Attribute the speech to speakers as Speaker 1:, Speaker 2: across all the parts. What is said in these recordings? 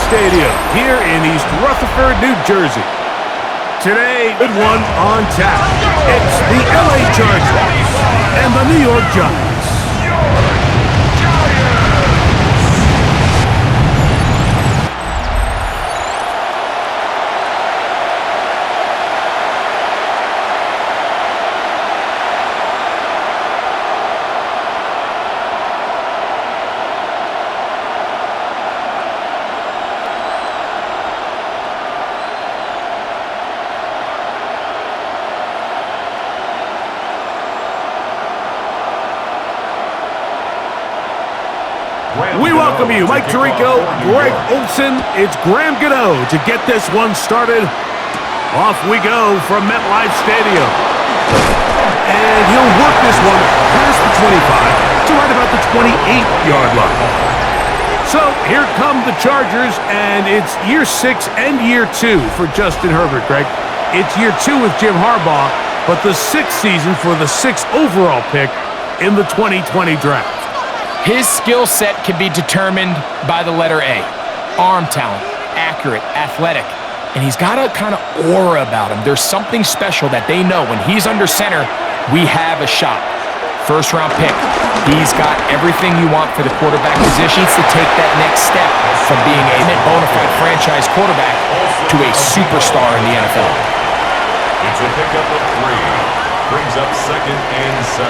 Speaker 1: Stadium here in East Rutherford, New Jersey. Today, good one on tap. It's the LA Chargers and the New York Giants. We welcome you, Mike Tirico, Greg Olson. It's Graham Gano to get this one started. Off we go from MetLife Stadium. And he'll work this one past the 25 to right about the 28-yard line. So here come the Chargers, and it's year 6 and year 2 for Justin Herbert, Greg. It's year 2 with Jim Harbaugh, but the 6th season for the 6th overall pick in the 2020 draft.
Speaker 2: His skill set can be determined by the letter A. Arm talent, accurate, athletic. And he's got a kind of aura about him. There's something special that they know when he's under center, we have a shot. First round pick. He's got everything you want for the quarterback position. He needs to take that next step from being a bona fide franchise quarterback to a superstar in the NFL.
Speaker 3: It's a pickup of 3. Brings up 2nd and 7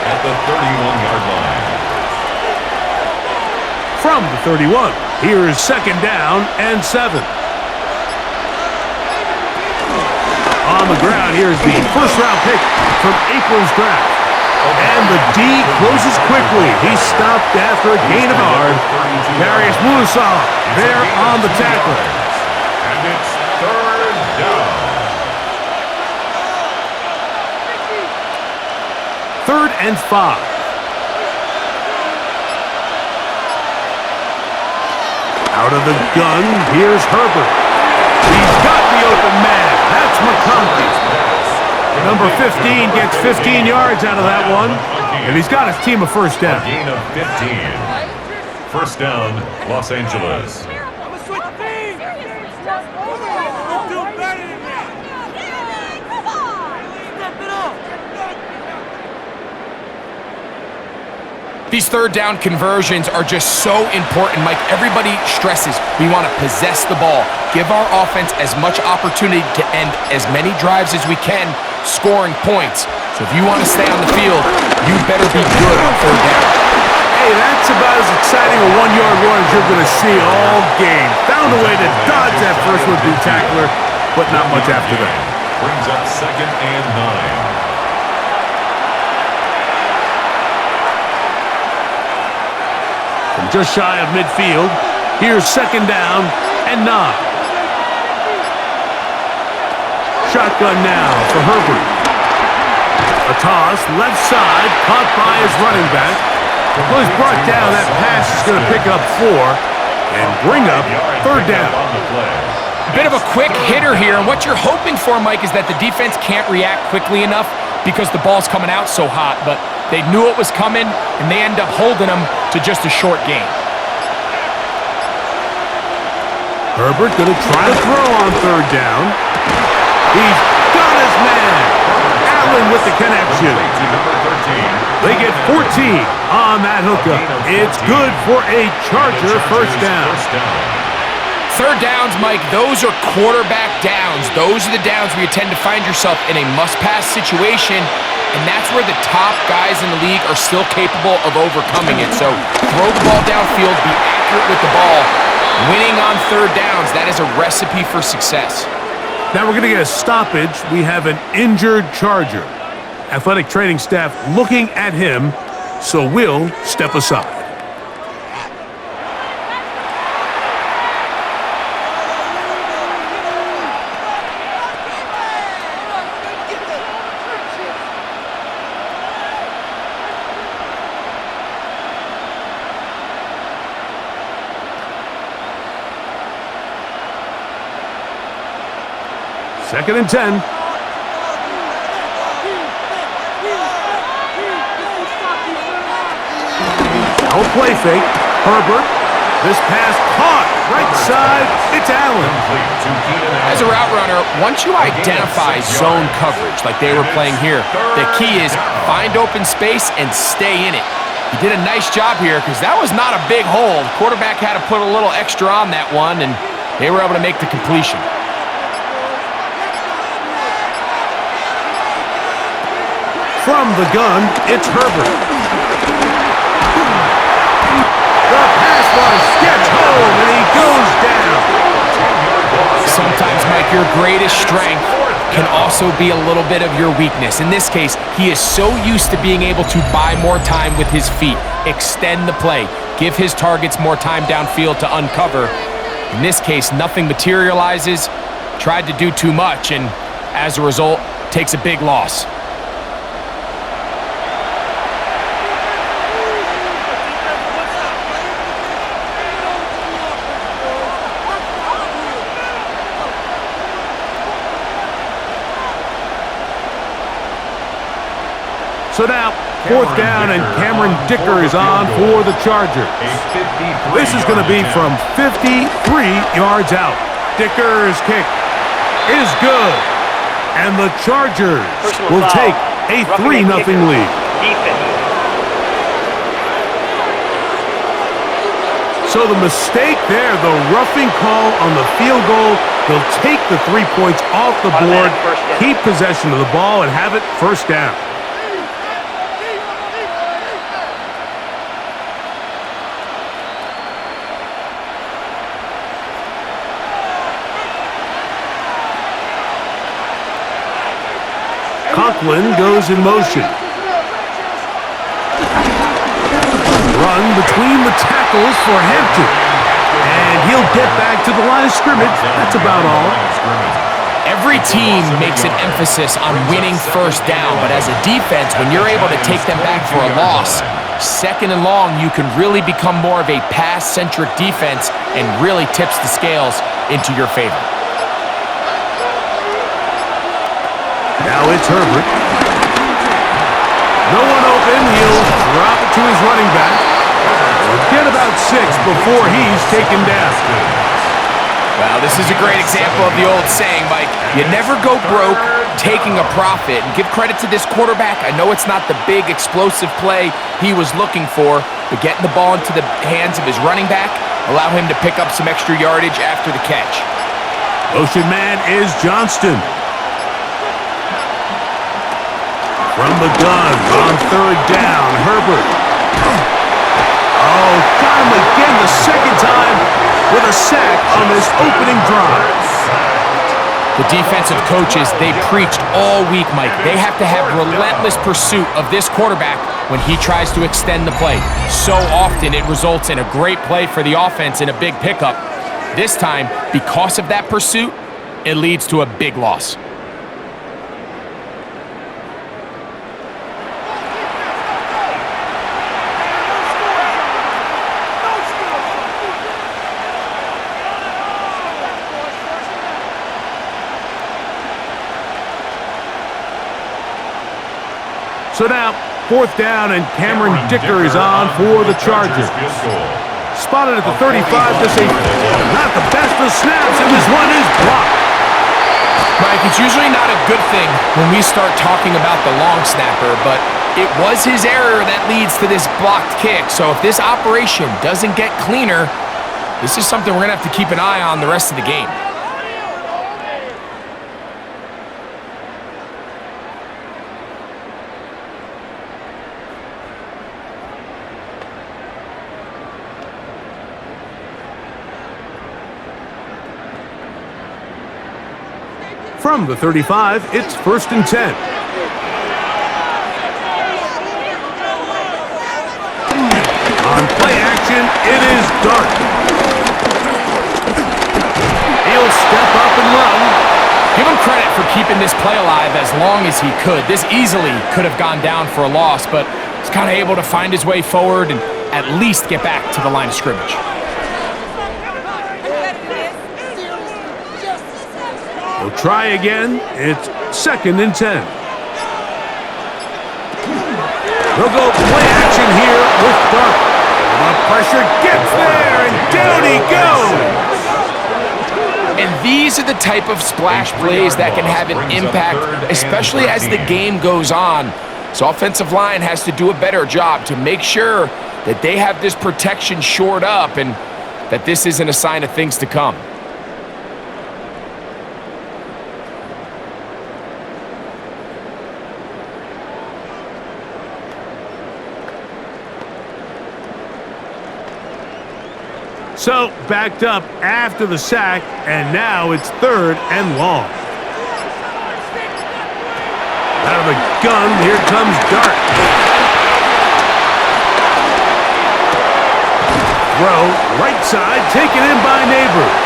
Speaker 3: at the 31-yard line.
Speaker 1: From the 31, here's 2nd down and 7. On the ground, here's the first-round pick from April's draft. And the D closes quickly. He stopped after a gain of yard. Darius Musa there on the tackle.
Speaker 3: And it's 3rd down.
Speaker 1: 3rd and 5. Out of the gun, here's Herbert. He's got the open man. That's McConkey. Number 15 gets 15 yards out of that one, and he's got his team a first down.
Speaker 3: A gain of 15. First down, Los Angeles.
Speaker 2: These third down conversions are just so important, Mike. Everybody stresses we want to possess the ball, give our offense as much opportunity to end as many drives as we can, scoring points. So if you want to stay on the field, you better be good on third down.
Speaker 1: Hey, that's about as exciting a 1-yard run as you're going to see all game. Found a way to dodge that first would-be tackler, but not much after that.
Speaker 3: Brings up 2nd and 9.
Speaker 1: From just shy of midfield, here's 2nd down and 9. Shotgun now for Herbert. A toss, left side, caught by his running back. Well, he's brought down. That pass is going to pick up 4 and bring up 3rd down.
Speaker 2: Bit of a quick hitter here, and what you're hoping for, Mike, is that the defense can't react quickly enough because the ball's coming out so hot, but they knew it was coming, and they end up holding them to just a short gain.
Speaker 1: Herbert going to try to throw on 3rd down. He's got his man. Allen with the connection. They get 14 on that hookup. It's good for a Charger first down.
Speaker 2: Third downs, Mike, those are quarterback downs. Those are the downs where you tend to find yourself in a must-pass situation, and that's where the top guys in the league are still capable of overcoming it. So throw the ball downfield, be accurate with the ball. Winning on third downs, that is a recipe for success.
Speaker 1: Now we're going to get a stoppage. We have an injured Charger. Athletic training staff looking at him, so we'll step aside. Second and 10. Now play fake. Herbert. This pass caught Right side, it's Allen.
Speaker 2: As a route runner, once you identify zone coverage like they were playing here, the key is find open space and stay in it. He did a nice job here because that was not a big hole. The quarterback had to put a little extra on that one, and they were able to make the completion.
Speaker 1: From the gun, it's Herbert. The pass was gets home, and he goes down.
Speaker 2: Sometimes, Mike, your greatest strength can also be a little bit of your weakness. In this case, he is so used to being able to buy more time with his feet, extend the play, give his targets more time downfield to uncover. In this case, nothing materializes, tried to do too much, and as a result, takes a big loss.
Speaker 1: So now, 4th down, and Cameron Dicker is on for the Chargers. This is going to be from 53 yards out. Dicker's kick is good, and the Chargers will take a 3-0 lead. So the mistake there, the roughing call on the field goal, they'll take the 3 points off the board, keep possession of the ball, and have it 1st down. Conklin goes in motion. Run between the tackles for Hampton. And he'll get back to the line of scrimmage. That's about all.
Speaker 2: Every team makes an emphasis on winning 1st down, but as a defense, when you're able to take them back for a loss, 2nd and long, you can really become more of a pass-centric defense and really tips the scales into your favor.
Speaker 1: Now it's Herbert. No one open. He'll drop it to his running back. He'll get about 6 before he's taken down.
Speaker 2: Well, this is a great example of the old saying, Mike. You never go broke taking a profit. And give credit to this quarterback. I know it's not the big explosive play he was looking for, but getting the ball into the hands of his running back allow him to pick up some extra yardage after the catch.
Speaker 1: Motion man is Johnston. From the gun on 3rd down, Herbert. Oh, got him again the 2nd time with a sack on this opening drive.
Speaker 2: The defensive coaches, they preached all week, Mike. They have to have relentless pursuit of this quarterback when he tries to extend the play. So often it results in a great play for the offense and a big pickup. This time, because of that pursuit, it leads to a big loss.
Speaker 1: So now, 4th down, and Cameron Dicker is on for the Chargers. Spotted at the 35 to safety. Not the best of snaps, and this one is blocked.
Speaker 2: Mike, it's usually not a good thing when we start talking about the long snapper, but it was his error that leads to this blocked kick. So if this operation doesn't get cleaner, this is something we're going to have to keep an eye on the rest of the game.
Speaker 1: From the 35, it's 1st and 10. On play action, it is Dart. He'll step up and run.
Speaker 2: Give him credit for keeping this play alive as long as he could. This easily could have gone down for a loss, but he's kind of able to find his way forward and at least get back to the line of scrimmage.
Speaker 1: He'll try again. It's 2nd and 10. They'll go play action here with Dart. The pressure gets there, and down he goes.
Speaker 2: These are the type of splash plays that can have an impact, especially as the game goes on. So offensive line has to do a better job to make sure that they have this protection shored up and that this isn't a sign of things to come.
Speaker 1: So, backed up after the sack, and now it's 3rd and long. Out of the gun, here comes Dart. Throw, right side, taken in by Neighbors.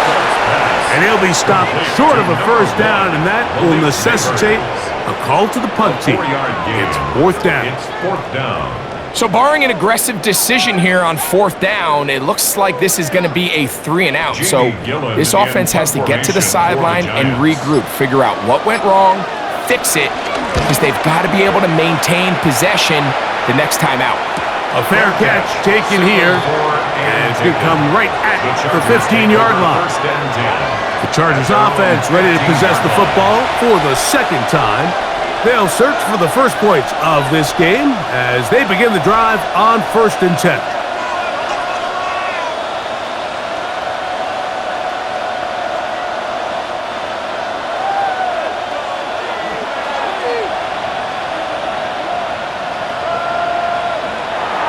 Speaker 1: And he'll be stopped short of a first down, and that will necessitate a call to the punt team. It's 4th down.
Speaker 3: It's 4th down.
Speaker 2: So barring an aggressive decision here on 4th down, it looks like this is going to be a 3 and out. So this offense has to get to the sideline and regroup, figure out what went wrong, fix it, because they've got to be able to maintain possession the next time out.
Speaker 1: A fair catch taken here, and it's going to come right at the 15-yard line. The Chargers offense ready to possess the football for the 2nd time. They'll search for the first points of this game as they begin the drive on 1st and 10.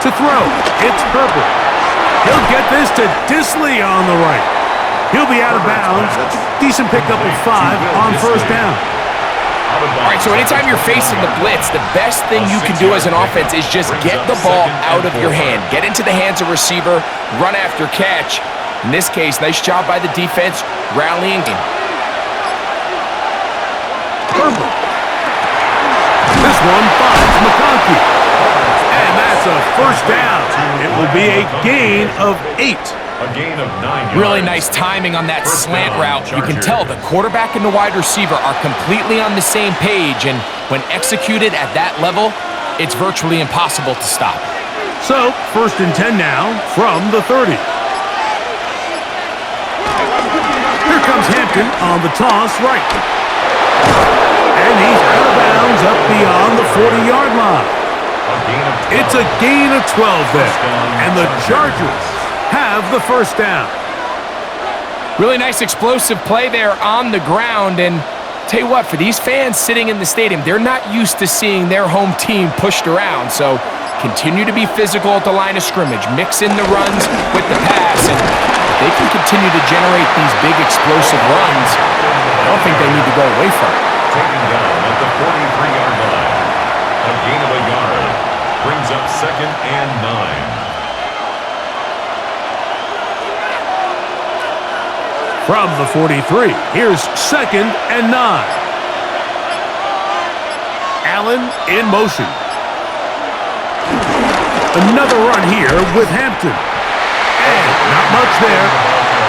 Speaker 1: To throw, it's Purple. He'll get this to Disley on the right. He'll be out of bounds. Decent pickup of 5 on 1st down.
Speaker 2: All right, so anytime you're facing the blitz, the best thing you can do as an offense is just get the ball out of your hand. Get into the hands of receiver, run after catch. In this case, nice job by the defense, rallying.
Speaker 1: Purple. This one finds McConkey. And that's a first down. It will be a gain of 8.
Speaker 3: A gain of 9 yards.
Speaker 2: Really nice timing on that slant route. You can tell the quarterback and the wide receiver are completely on the same page, and when executed at that level, it's virtually impossible to stop.
Speaker 1: So, 1st and 10 now from the 30. Here comes Hampton on the toss right. And he's out of bounds up beyond the 40-yard line. It's a gain of 12 there, and the Chargers have the first down.
Speaker 2: Really nice explosive play there on the ground, and tell you what, for these fans sitting in the stadium, they're not used to seeing their home team pushed around, so continue to be physical at the line of scrimmage, mix in the runs with the pass, and if they can continue to generate these big explosive runs, I don't think they need to go away from it.
Speaker 3: Taken down at the 43-yard line. A gain of a yard brings up 2nd and 9.
Speaker 1: From the 43, here's 2nd and 9. Allen in motion. Another run here with Hampton. And not much there.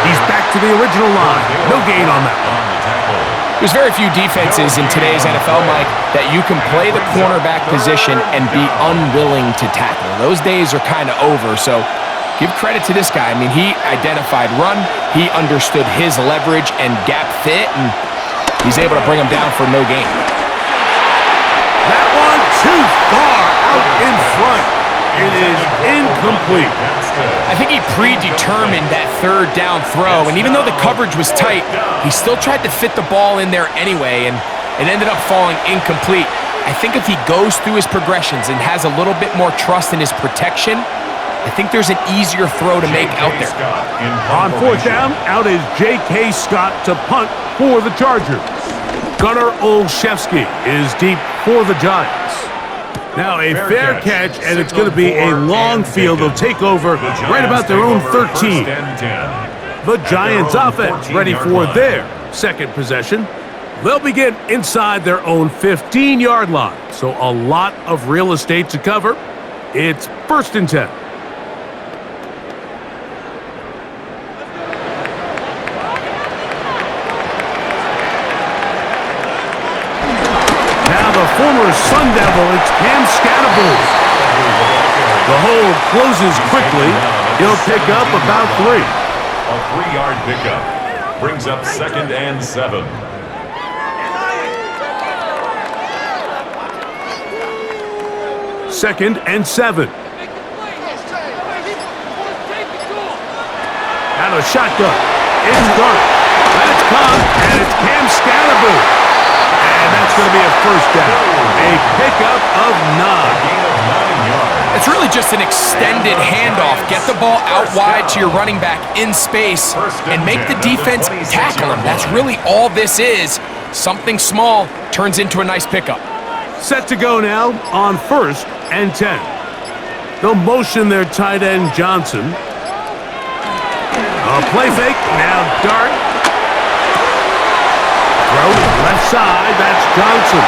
Speaker 1: He's back to the original line. No gain on that one.
Speaker 2: There's very few defenses in today's NFL, Mike, that you can play the cornerback position and be unwilling to tackle. Those days are kind of over, so give credit to this guy. I mean, he identified run, he understood his leverage and gap fit, and he's able to bring him down for no gain.
Speaker 1: That one too far out in front. It is incomplete.
Speaker 2: I think he predetermined that 3rd down throw, and even though the coverage was tight, he still tried to fit the ball in there anyway, and it ended up falling incomplete. I think if he goes through his progressions and has a little bit more trust in his protection, I think there's an easier throw to make out there.
Speaker 1: On 4th down, out is J.K. Scott to punt for the Chargers. Gunnar Olszewski is deep for the Giants. Now a fair catch, and it's going to be a long field. They'll take over right about their own 13. The Giants offense ready for their 2nd possession. They'll begin inside their own 15-yard line. So a lot of real estate to cover. It's 1st and 10. Former Sun Devil, it's Cam Scatterbull. The hold closes quickly. He'll pick up about 3.
Speaker 3: A 3-yard pickup. Brings up 2nd and 7.
Speaker 1: Second and 7. Out of shotgun. It's dark. But it's caught, and it's Cam Scalaboo. And that's going to be a first down. A pickup of 9.
Speaker 2: It's really just an extended handoff. Get the ball out wide to your running back in space and make the defense tackle him. That's really all this is. Something small turns into a nice pickup.
Speaker 1: Set to go now on 1st and 10. They'll motion their tight end, Jaxson. A play fake, now dart. Throw left side, that's Jaxson.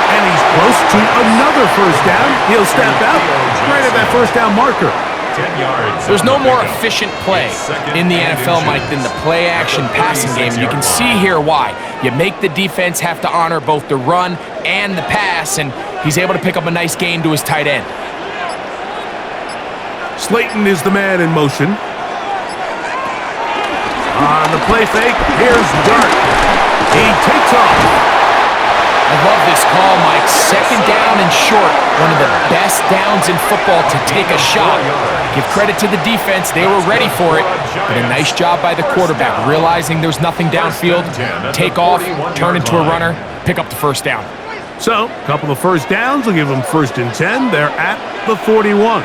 Speaker 1: And he's close to another first down. He'll step out right at that first down marker.
Speaker 3: 10 yards.
Speaker 2: There's no more efficient play in the NFL, Mike, than the play-action passing game. You can see here why. You make the defense have to honor both the run and the pass, and he's able to pick up a nice gain to his tight end.
Speaker 1: Slayton is the man in motion. On the play fake, here's Dart. He takes off.
Speaker 2: I love this call, Mike. 2nd down and short. One of the best downs in football to take a shot. Give credit to the defense. They were ready for it. But a nice job by the quarterback, realizing there's nothing downfield. Take off, turn into a runner, pick up the first down.
Speaker 1: So, a couple of first downs will give them 1st and 10. They're at the 41.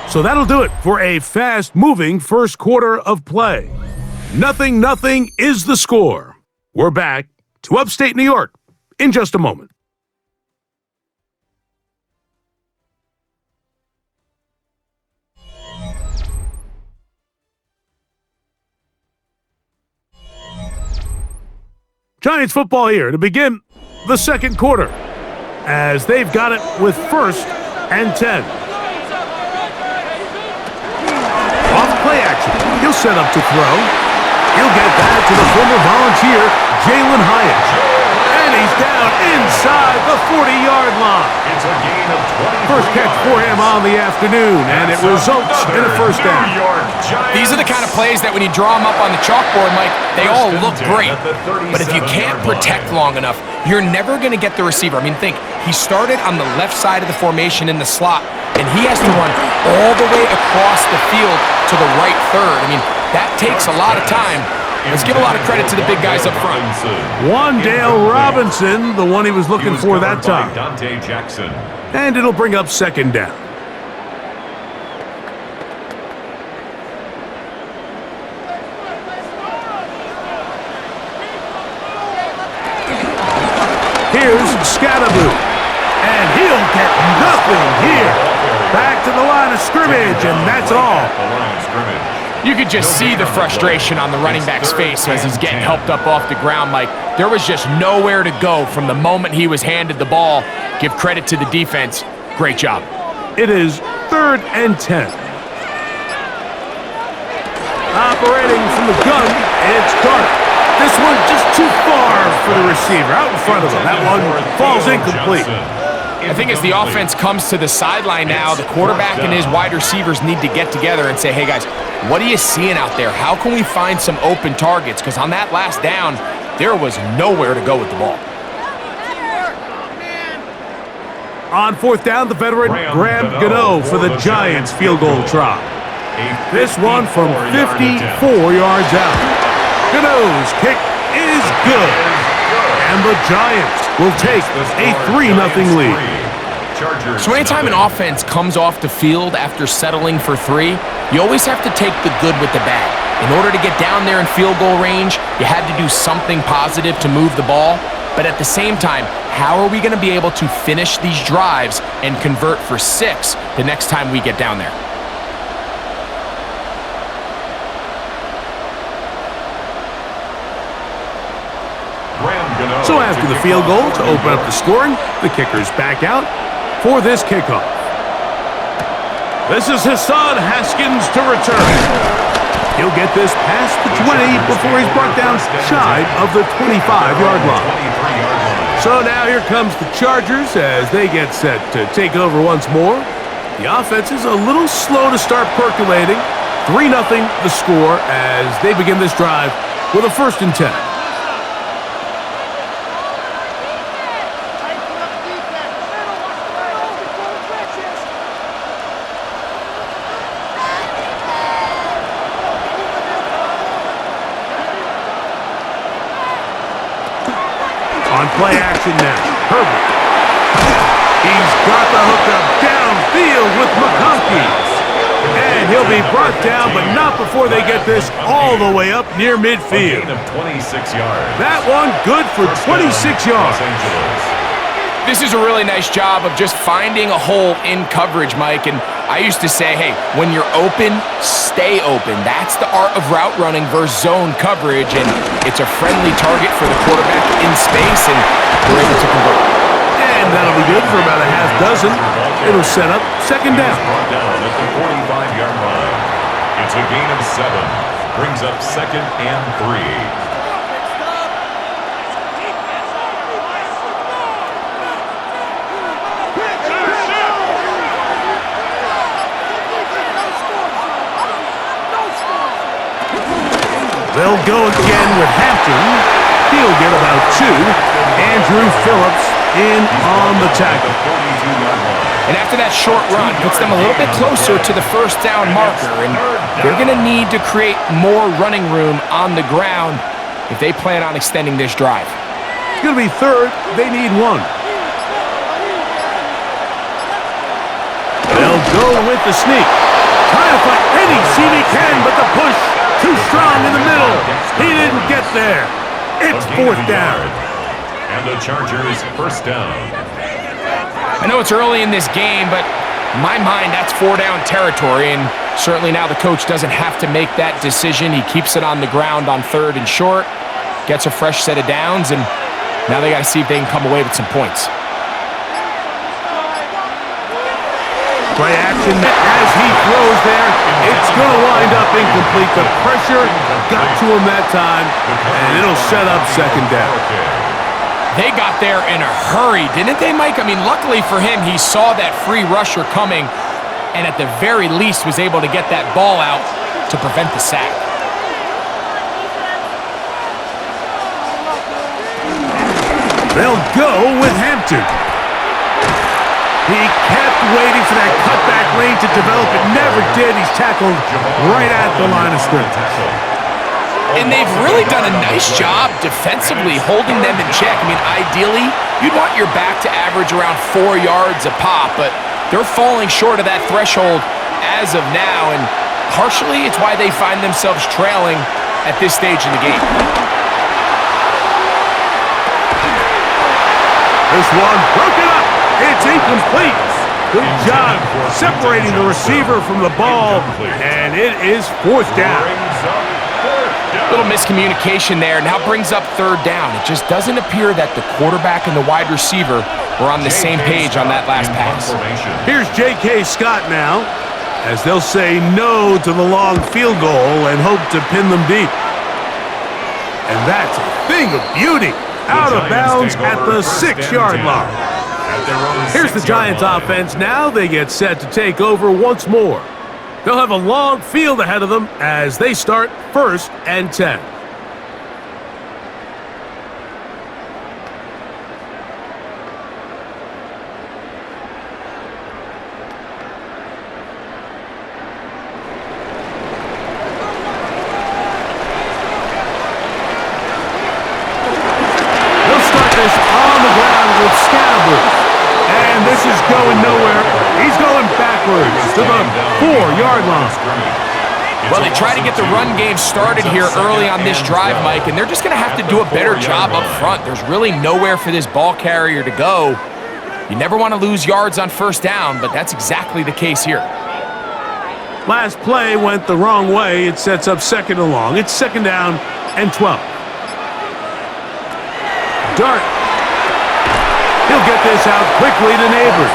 Speaker 1: So that'll do it for a fast-moving first quarter of play. 0-0 is the score. We're back to upstate New York in just a moment. Giants football here to begin the second quarter as they've got it with 1st and 10. Off play action. He'll set up to throw. He'll get that to the former Volunteer, Jalen Hyatt. And he's down inside the 40-yard line.
Speaker 3: It's a gain of 20.
Speaker 1: First catch for him on the afternoon, and it results in a first down.
Speaker 2: These are the kind of plays that when you draw them up on the chalkboard, Mike, they all look great. But if you can't protect long enough, you're never going to get the receiver. I mean, think, he started on the left side of the formation in the slot, and he has to run all the way across the field to the right third. I mean, that takes a lot of time. Let's give a lot of credit to the big guys up front.
Speaker 1: Wandale Robinson, the one he was looking for that time.
Speaker 3: Jaxson.
Speaker 1: And it'll bring up 2nd down. Here's Scalaboo. And he'll get nothing here. Back to the line of scrimmage, and that's all.
Speaker 2: You could just see the frustration on the running back's face as he's getting helped up off the ground, Mike. There was just nowhere to go from the moment he was handed the ball. Give credit to the defense. Great job.
Speaker 1: It is 3rd and 10. Operating from the gun, it's Dart. This one just too far for the receiver, out in front of him. That one falls incomplete.
Speaker 2: I think as the offense comes to the sideline now, the quarterback and his wide receivers need to get together and say, hey guys, what are you seeing out there? How can we find some open targets? Because on that last down, there was nowhere to go with the ball.
Speaker 1: On 4th down, the veteran Graham Gano for the Giants field goal try. This one from 54 yards out. Gano's kick is good. And the Giants will take a 3-0 lead.
Speaker 2: So anytime an offense comes off the field after settling for 3, you always have to take the good with the bad. In order to get down there in field goal range, you had to do something positive to move the ball. But at the same time, how are we going to be able to finish these drives and convert for 6 the next time we get down there?
Speaker 1: So after the field goal to open up the scoring, the kicker's back out for this kickoff. This is Hassan Haskins to return. He'll get this past the 20 before he's brought down shy of the 25-yard line. So now here comes the Chargers as they get set to take over once more. The offense is a little slow to start percolating. 3-0 the score as they begin this drive with a 1st and 10. On play action now, Herbert. He's got the hookup downfield with McConkey. And he'll be brought down, but not before they get this all the way up near midfield.
Speaker 3: A gain of 26 yards.
Speaker 1: That one good for 26 yards.
Speaker 2: This is a really nice job of just finding a hole in coverage, Mike. And I used to say, hey, when you're open, stay open. That's the art of route running versus zone coverage. And it's a friendly target for the quarterback in space, and they're able to convert.
Speaker 1: And that'll be good for about a half dozen. It'll set up 2nd down.
Speaker 3: Brought down at the 45-yard line. It's a gain of 7. Brings up 2nd and 3.
Speaker 1: They'll go again with Hampton. He'll get about 2. Andrew Phillips in on the tackle.
Speaker 2: And after that short run, puts them a little bit closer to the 1st down marker. And they're going to need to create more running room on the ground if they plan on extending this drive.
Speaker 1: It's going to be 3rd. They need 1. They'll go with the sneak. Trying to find any seam he can, but the push too strong in the middle. He didn't get there. It's 4th down.
Speaker 3: And the Chargers 1st down.
Speaker 2: I know it's early in this game, but in my mind, that's 4-down territory, and certainly now the coach doesn't have to make that decision. He keeps it on the ground on 3rd and short, gets a fresh set of downs, and now they got to see if they can come away with some points.
Speaker 1: Play action as he throws there. It's going to wind up incomplete. The pressure got to him that time, and it'll set up 2nd down.
Speaker 2: They got there in a hurry, didn't they, Mike? I mean, luckily for him, he saw that free rusher coming, and at the very least was able to get that ball out to prevent the sack.
Speaker 1: They'll go with Hampton. He kept waiting for that cutback lane to develop. It never did. He's tackled right at the line of scrimmage.
Speaker 2: And they've really done a nice job defensively holding them in check. I mean, ideally, you'd want your back to average around 4 yards a pop, but they're falling short of that threshold as of now, and partially it's why they find themselves trailing at this stage in the game.
Speaker 1: This one broken up. It's incomplete. Good job separating the receiver from the ball, and it is 4th down.
Speaker 2: Little miscommunication there. Now brings up 3rd down. It just doesn't appear that the quarterback and the wide receiver were on the same page on that last pass.
Speaker 1: Here's J.K. Scott now, as they'll say no to the long field goal and hope to pin them deep. And that's a thing of beauty. Out of bounds at the 6-yard line. Here's the Giants offense now. They get set to take over once more. They'll have a long field ahead of them as they start 1st and 10. They'll start this on the ground with Scatterbrain. And this is going nowhere. He's going backwards to the 4-yard line.
Speaker 2: Well, they try to get the run game started here early on this drive, Mike, and they're just going to have to do a better job up front. There's really nowhere for this ball carrier to go. You never want to lose yards on 1st down, but that's exactly the case here.
Speaker 1: Last play went the wrong way. It sets up 2nd and long. It's 2nd down and 12. Dart. He'll get this out quickly to Neighbors.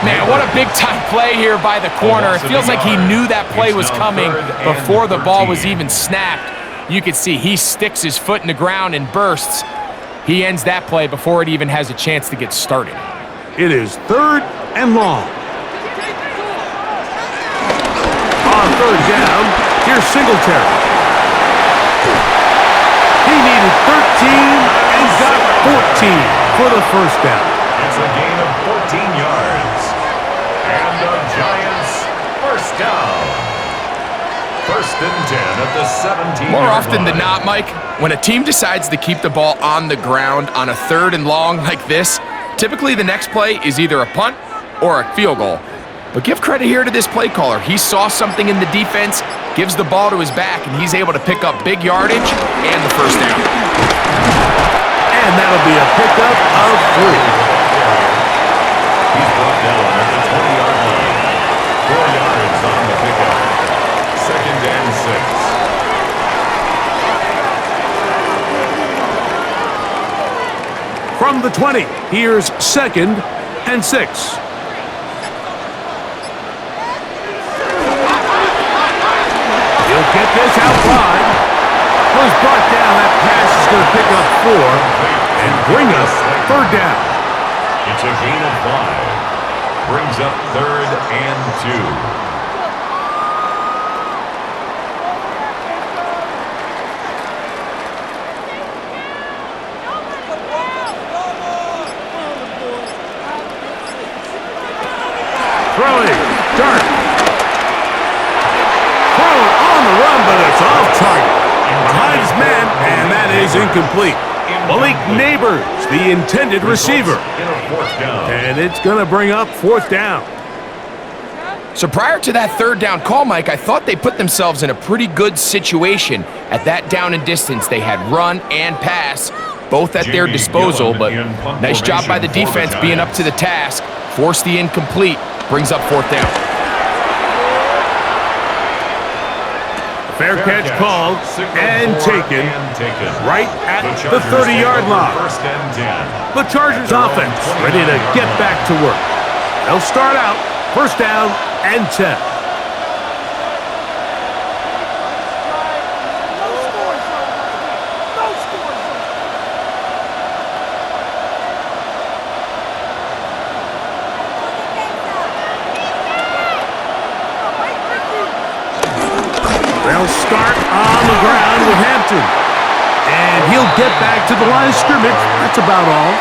Speaker 2: Man, what a big-time play here by the corner. It feels like he knew that play was coming before the ball was even snapped. You can see he sticks his foot in the ground and bursts. He ends that play before it even has a chance to get started.
Speaker 1: It is 3rd and long. On 3rd down, here's Singletary. He needed 13 and got 14 for the first down.
Speaker 3: It's a gain of 14 yards. And the Giants first down. 1st and 10 at the 17-yard line.
Speaker 2: More often than not, Mike, when a team decides to keep the ball on the ground on a 3rd and long like this, typically the next play is either a punt or a field goal. But give credit here to this play caller. He saw something in the defense, gives the ball to his back, and he's able to pick up big yardage and the first down.
Speaker 1: And that'll be a pickup of 3.
Speaker 3: He's brought down at the 20-yard line. 4 yards on the pickup. 2nd and 6.
Speaker 1: From the 20, here's 2nd and 6. He'll get this out wide. Was brought down. That pass is going to pick up 4 and bring us 3rd down.
Speaker 3: It's a gain of 5. Brings up 3rd and 2.
Speaker 1: Throwing, Dart. Throw on the run, but it's off target. Behind his man, and that is incomplete. Malik Neighbors, the intended receiver. And it's going to bring up 4th down.
Speaker 2: So prior to that 3rd down call, Mike, I thought they put themselves in a pretty good situation at that down and distance. They had run and pass, both at their disposal, but nice job by the defense being up to the task. Forced the incomplete, brings up 4th down.
Speaker 1: Fair catch called and taken right at the 30-yard line. The Chargers offense ready to get back to work. They'll start out 1st down and 10. They'll start on the ground with Hampton. And he'll get back to the line of scrimmage. That's about all.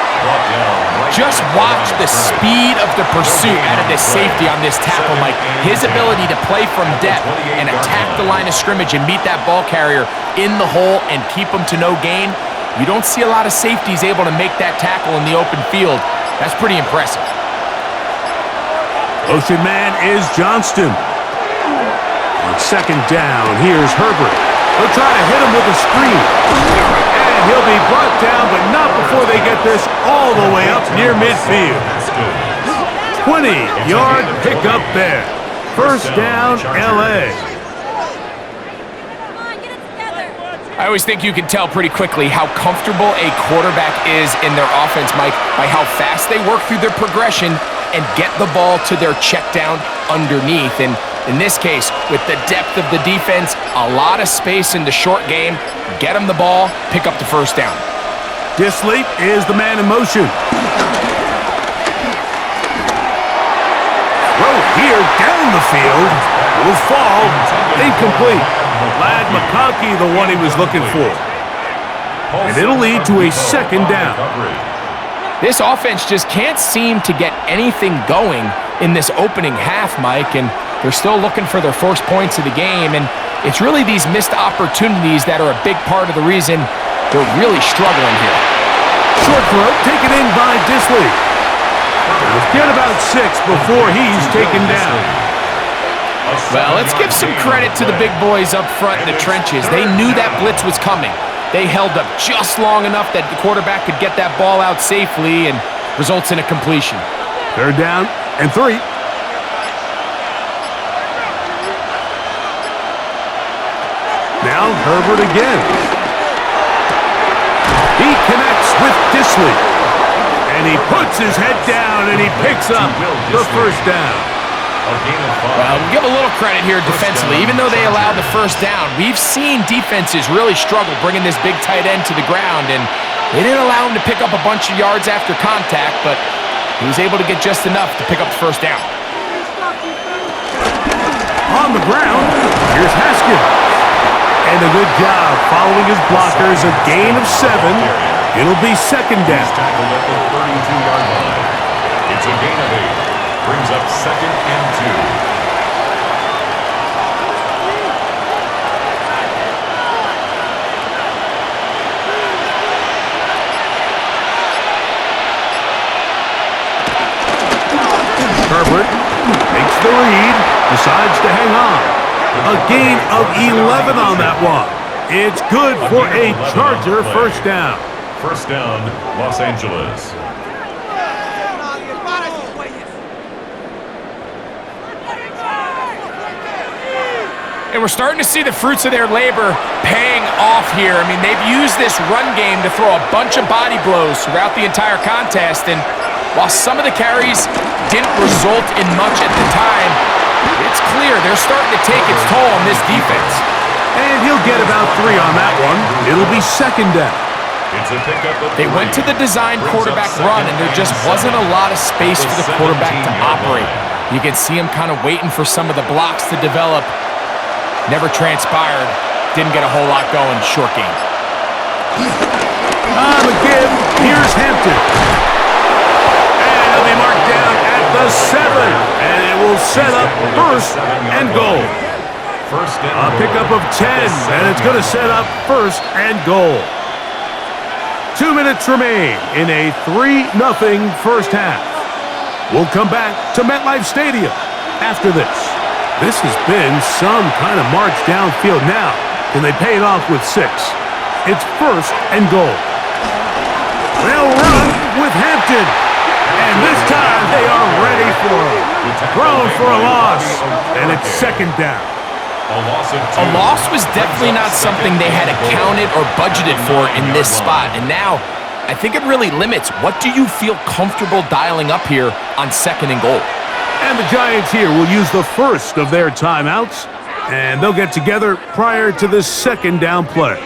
Speaker 2: Just watch the speed of the pursuit out of this safety on this tackle, Mike. His ability to play from depth and attack the line of scrimmage and meet that ball carrier in the hole and keep him to no gain. You don't see a lot of safeties able to make that tackle in the open field. That's pretty impressive.
Speaker 1: Motion man is Johnston. On 2nd down, here's Herbert. They'll try to hit him with a screen. And he'll be brought down, but not before they get this all the way up near midfield. 20-yard pickup there. 1st down, L.A.
Speaker 2: I always think you can tell pretty quickly how comfortable a quarterback is in their offense, Mike, by how fast they work through their progression and get the ball to their check down underneath. And in this case, with the depth of the defense, a lot of space in the short game, get them the ball, pick up the 1st down.
Speaker 1: Disley is the man in motion. Throw here down the field. Will fall. Incomplete. Lad McConkey, the one he was looking for. And it'll lead to a 2nd down.
Speaker 2: This offense just can't seem to get anything going in this opening half, Mike, and they're still looking for their first points of the game, and it's really these missed opportunities that are a big part of the reason they're really struggling here.
Speaker 1: Short throw taken in by Disley. He'll get about 6 before he's taken down.
Speaker 2: Well, let's give some credit to the big boys up front in the trenches. They knew that blitz was coming. They held up just long enough that the quarterback could get that ball out safely and results in a completion.
Speaker 1: 3rd down and 3. Now Herbert again. He connects with Disley. And he puts his head down and he picks up the 1st down.
Speaker 2: Well, we'll give a little credit here defensively. Even though they allowed the 1st down, we've seen defenses really struggle bringing this big tight end to the ground, and they didn't allow him to pick up a bunch of yards after contact, but He was able to get just enough to pick up the first down.
Speaker 1: On the ground, here's Haskins. And a good job following his blockers, a gain of 7. It'll be second down.
Speaker 3: He's tackled at the 32-yard line. It's a gain of 8. Brings up second and 2.
Speaker 1: Herbert makes the read, decides to hang on. A gain of 11 on that one. It's good for a Charger first down.
Speaker 3: First down, Los Angeles.
Speaker 2: And we're starting to see the fruits of their labor paying off here. I mean, they've used this run game to throw a bunch of body blows throughout the entire contest. And while some of the carries didn't result in much at the time, it's clear they're starting to take its toll on this defense.
Speaker 1: And he'll get about 3 on that one. It'll be second down.
Speaker 3: It's a pickup of 3.
Speaker 2: They went to the design quarterback run, and there just wasn't a lot of space for the quarterback to operate. You can see him kind of waiting for some of the blocks to develop. Never transpired. Didn't get a whole lot going. Short game.
Speaker 1: On the give, here's Hampton. And he'll be marked down at the 7. And it will set up first and goal. A pickup of 10, and it's going to set up first and goal. 2 minutes remain in a 3-0 first half. We'll come back to MetLife Stadium after this. This has been some kind of march downfield now. Can they pay it off with 6? It's first and goal. They'll run with Hampton. And this time they are ready for it. Thrown for a loss. And it's second down.
Speaker 2: A loss was definitely not something they had accounted or budgeted for in this spot. And now, I think it really limits what do you feel comfortable dialing up here on second and goal.
Speaker 1: And the Giants here will use the first of their timeouts. And they'll get together prior to this second down play.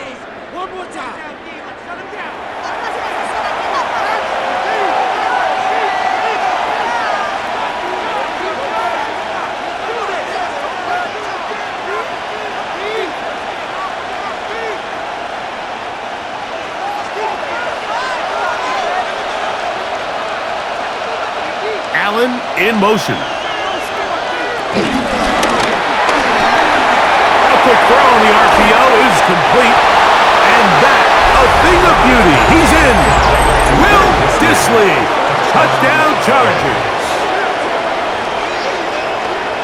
Speaker 1: Allen in motion. A quick throw on the RPO is complete. And that, a thing of beauty. He's in. Will Dissly. Touchdown Chargers.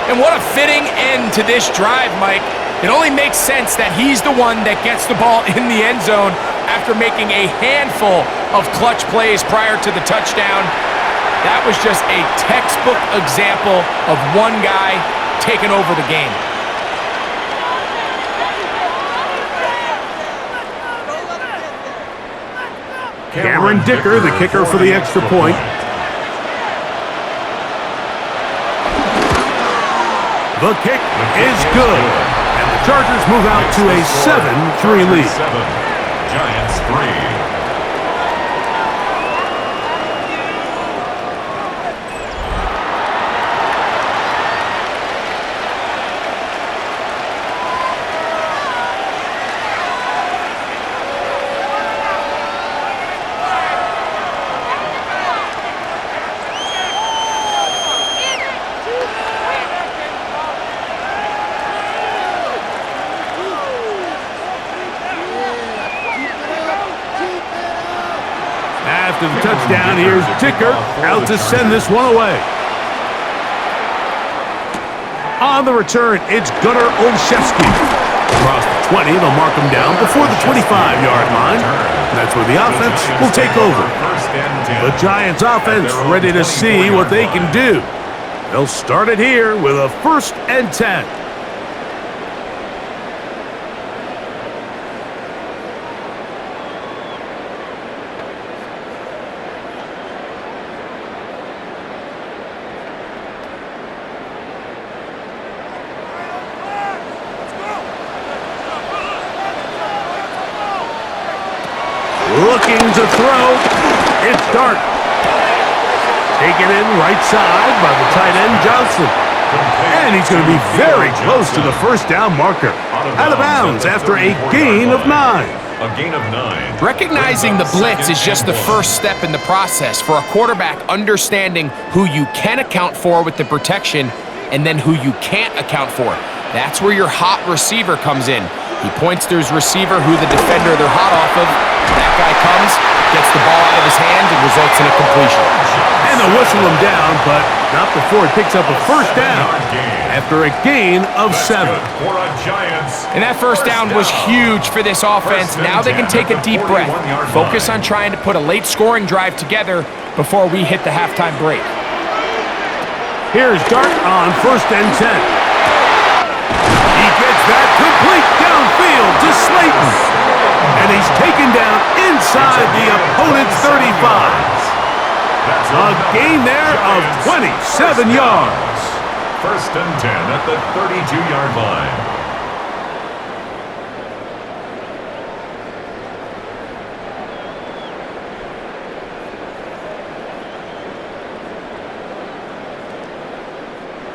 Speaker 2: And what a fitting end to this drive, Mike. It only makes sense that he's the one that gets the ball in the end zone after making a handful of clutch plays prior to the touchdown. That was just a textbook example of one guy taking over the game.
Speaker 1: Cameron Dicker, the kicker for the extra point. The kick is good. And the Chargers move out to a 7-3 lead.
Speaker 3: Giants 3.
Speaker 1: After the touchdown, here's Dicker out to send this one away. On the return, it's Gunnar Olszewski. Across the 20, they'll mark him down before the 25-yard line. That's where the offense will take over. The Giants offense ready to see what they can do. They'll start it here with a 1st and 10. Looking to throw. It's Dart. Taken in right side by the tight end, Jaxson. And he's going to be very close to the first down marker. Out of bounds after a gain of 9.
Speaker 3: A gain of 9.
Speaker 2: Recognizing the blitz is just the first step in the process for a quarterback understanding who you can account for with the protection and then who you can't account for. That's where your hot receiver comes in. He points to his receiver who the defender they're hot off of. That guy comes, gets the ball out of his hand, and results in a completion.
Speaker 1: And they'll whistle him down, but not before he picks up a first down after a gain of 7.
Speaker 2: And that first down was huge for this offense. Now they can take a deep breath, focus on trying to put a late scoring drive together before we hit the halftime break.
Speaker 1: Here's Dart on 1st and 10. He gets that complete downfield to Slayton. And he's taken down inside the opponent's 35. A gain there of 27 yards.
Speaker 3: 1st and 10 at the 32-yard line.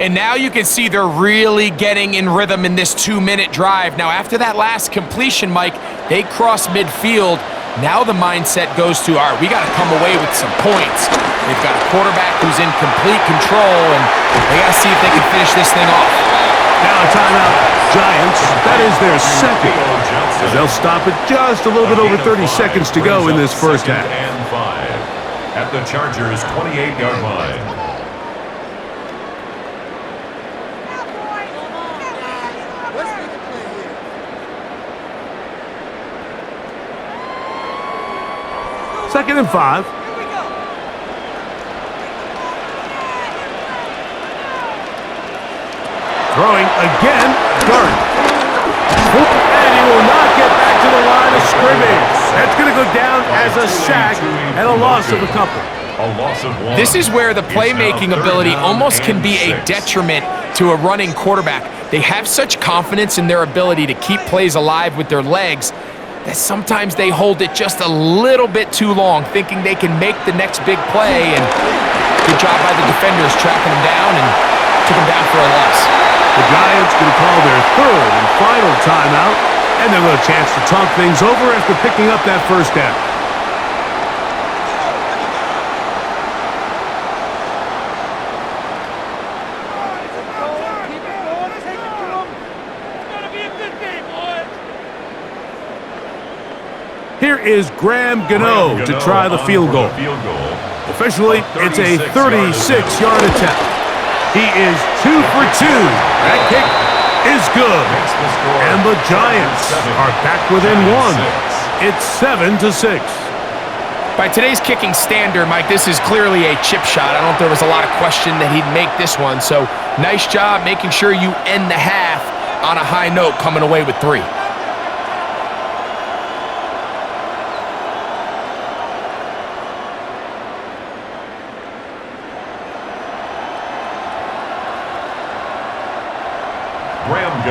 Speaker 2: And now you can see they're really getting in rhythm in this 2-minute drive. Now, after that last completion, Mike, they cross midfield. Now the mindset goes to, all right, we got to come away with some points. They've got a quarterback who's in complete control, and they got to see if they can finish this thing off.
Speaker 1: Now a timeout, Giants. That is their second. As they'll stop it just a little bit over 30 seconds to go in this first half.
Speaker 3: And 5 at the Chargers' 28-yard line.
Speaker 1: Second and 5. Throwing again, Dart. And he will not get back to the line of scrimmage. That's going to go down as a sack and a loss of a couple.
Speaker 3: A loss of 1.
Speaker 2: This is where the playmaking ability almost can be a detriment to a running quarterback. They have such confidence in their ability to keep plays alive with their legs that sometimes they hold it just a little bit too long, thinking they can make the next big play, and good job by the defenders tracking him down and took him down for a loss.
Speaker 1: The Giants going to call their third and final timeout, and they'll have a chance to talk things over after picking up that first down. Here is Graham Gano to try the field goal. Officially, it's a 36-yard attempt. He is 2 for 2. That kick is good. And the Giants are back within 1. It's 7-6.
Speaker 2: By today's kicking standard, Mike, this is clearly a chip shot. I don't think there was a lot of question that he'd make this one. So nice job making sure you end the half on a high note, coming away with 3.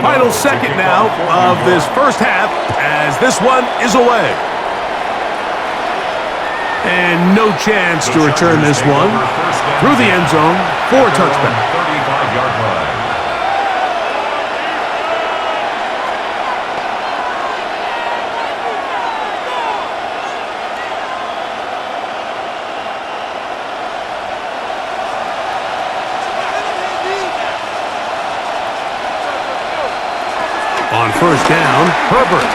Speaker 1: Final second now of this first half as this one is away. And no chance to return this one through the end zone for a touchback.
Speaker 3: 35-yard line.
Speaker 1: On first down, Herbert.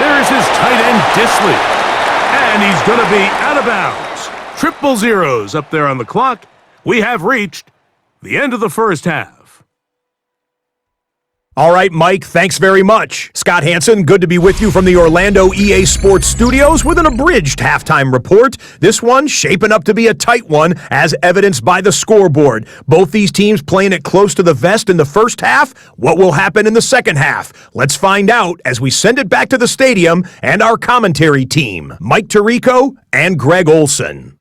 Speaker 1: There is his tight end, Disley. And he's going to be out of bounds. Triple zeros up there on the clock. We have reached the end of the first half.
Speaker 4: All right, Mike, thanks very much. Scott Hansen, good to be with you from the Orlando EA Sports Studios with an abridged halftime report. This one shaping up to be a tight one, as evidenced by the scoreboard. Both these teams playing it close to the vest in the first half. What will happen in the second half? Let's find out as we send it back to the stadium and our commentary team, Mike Tirico and Greg Olson.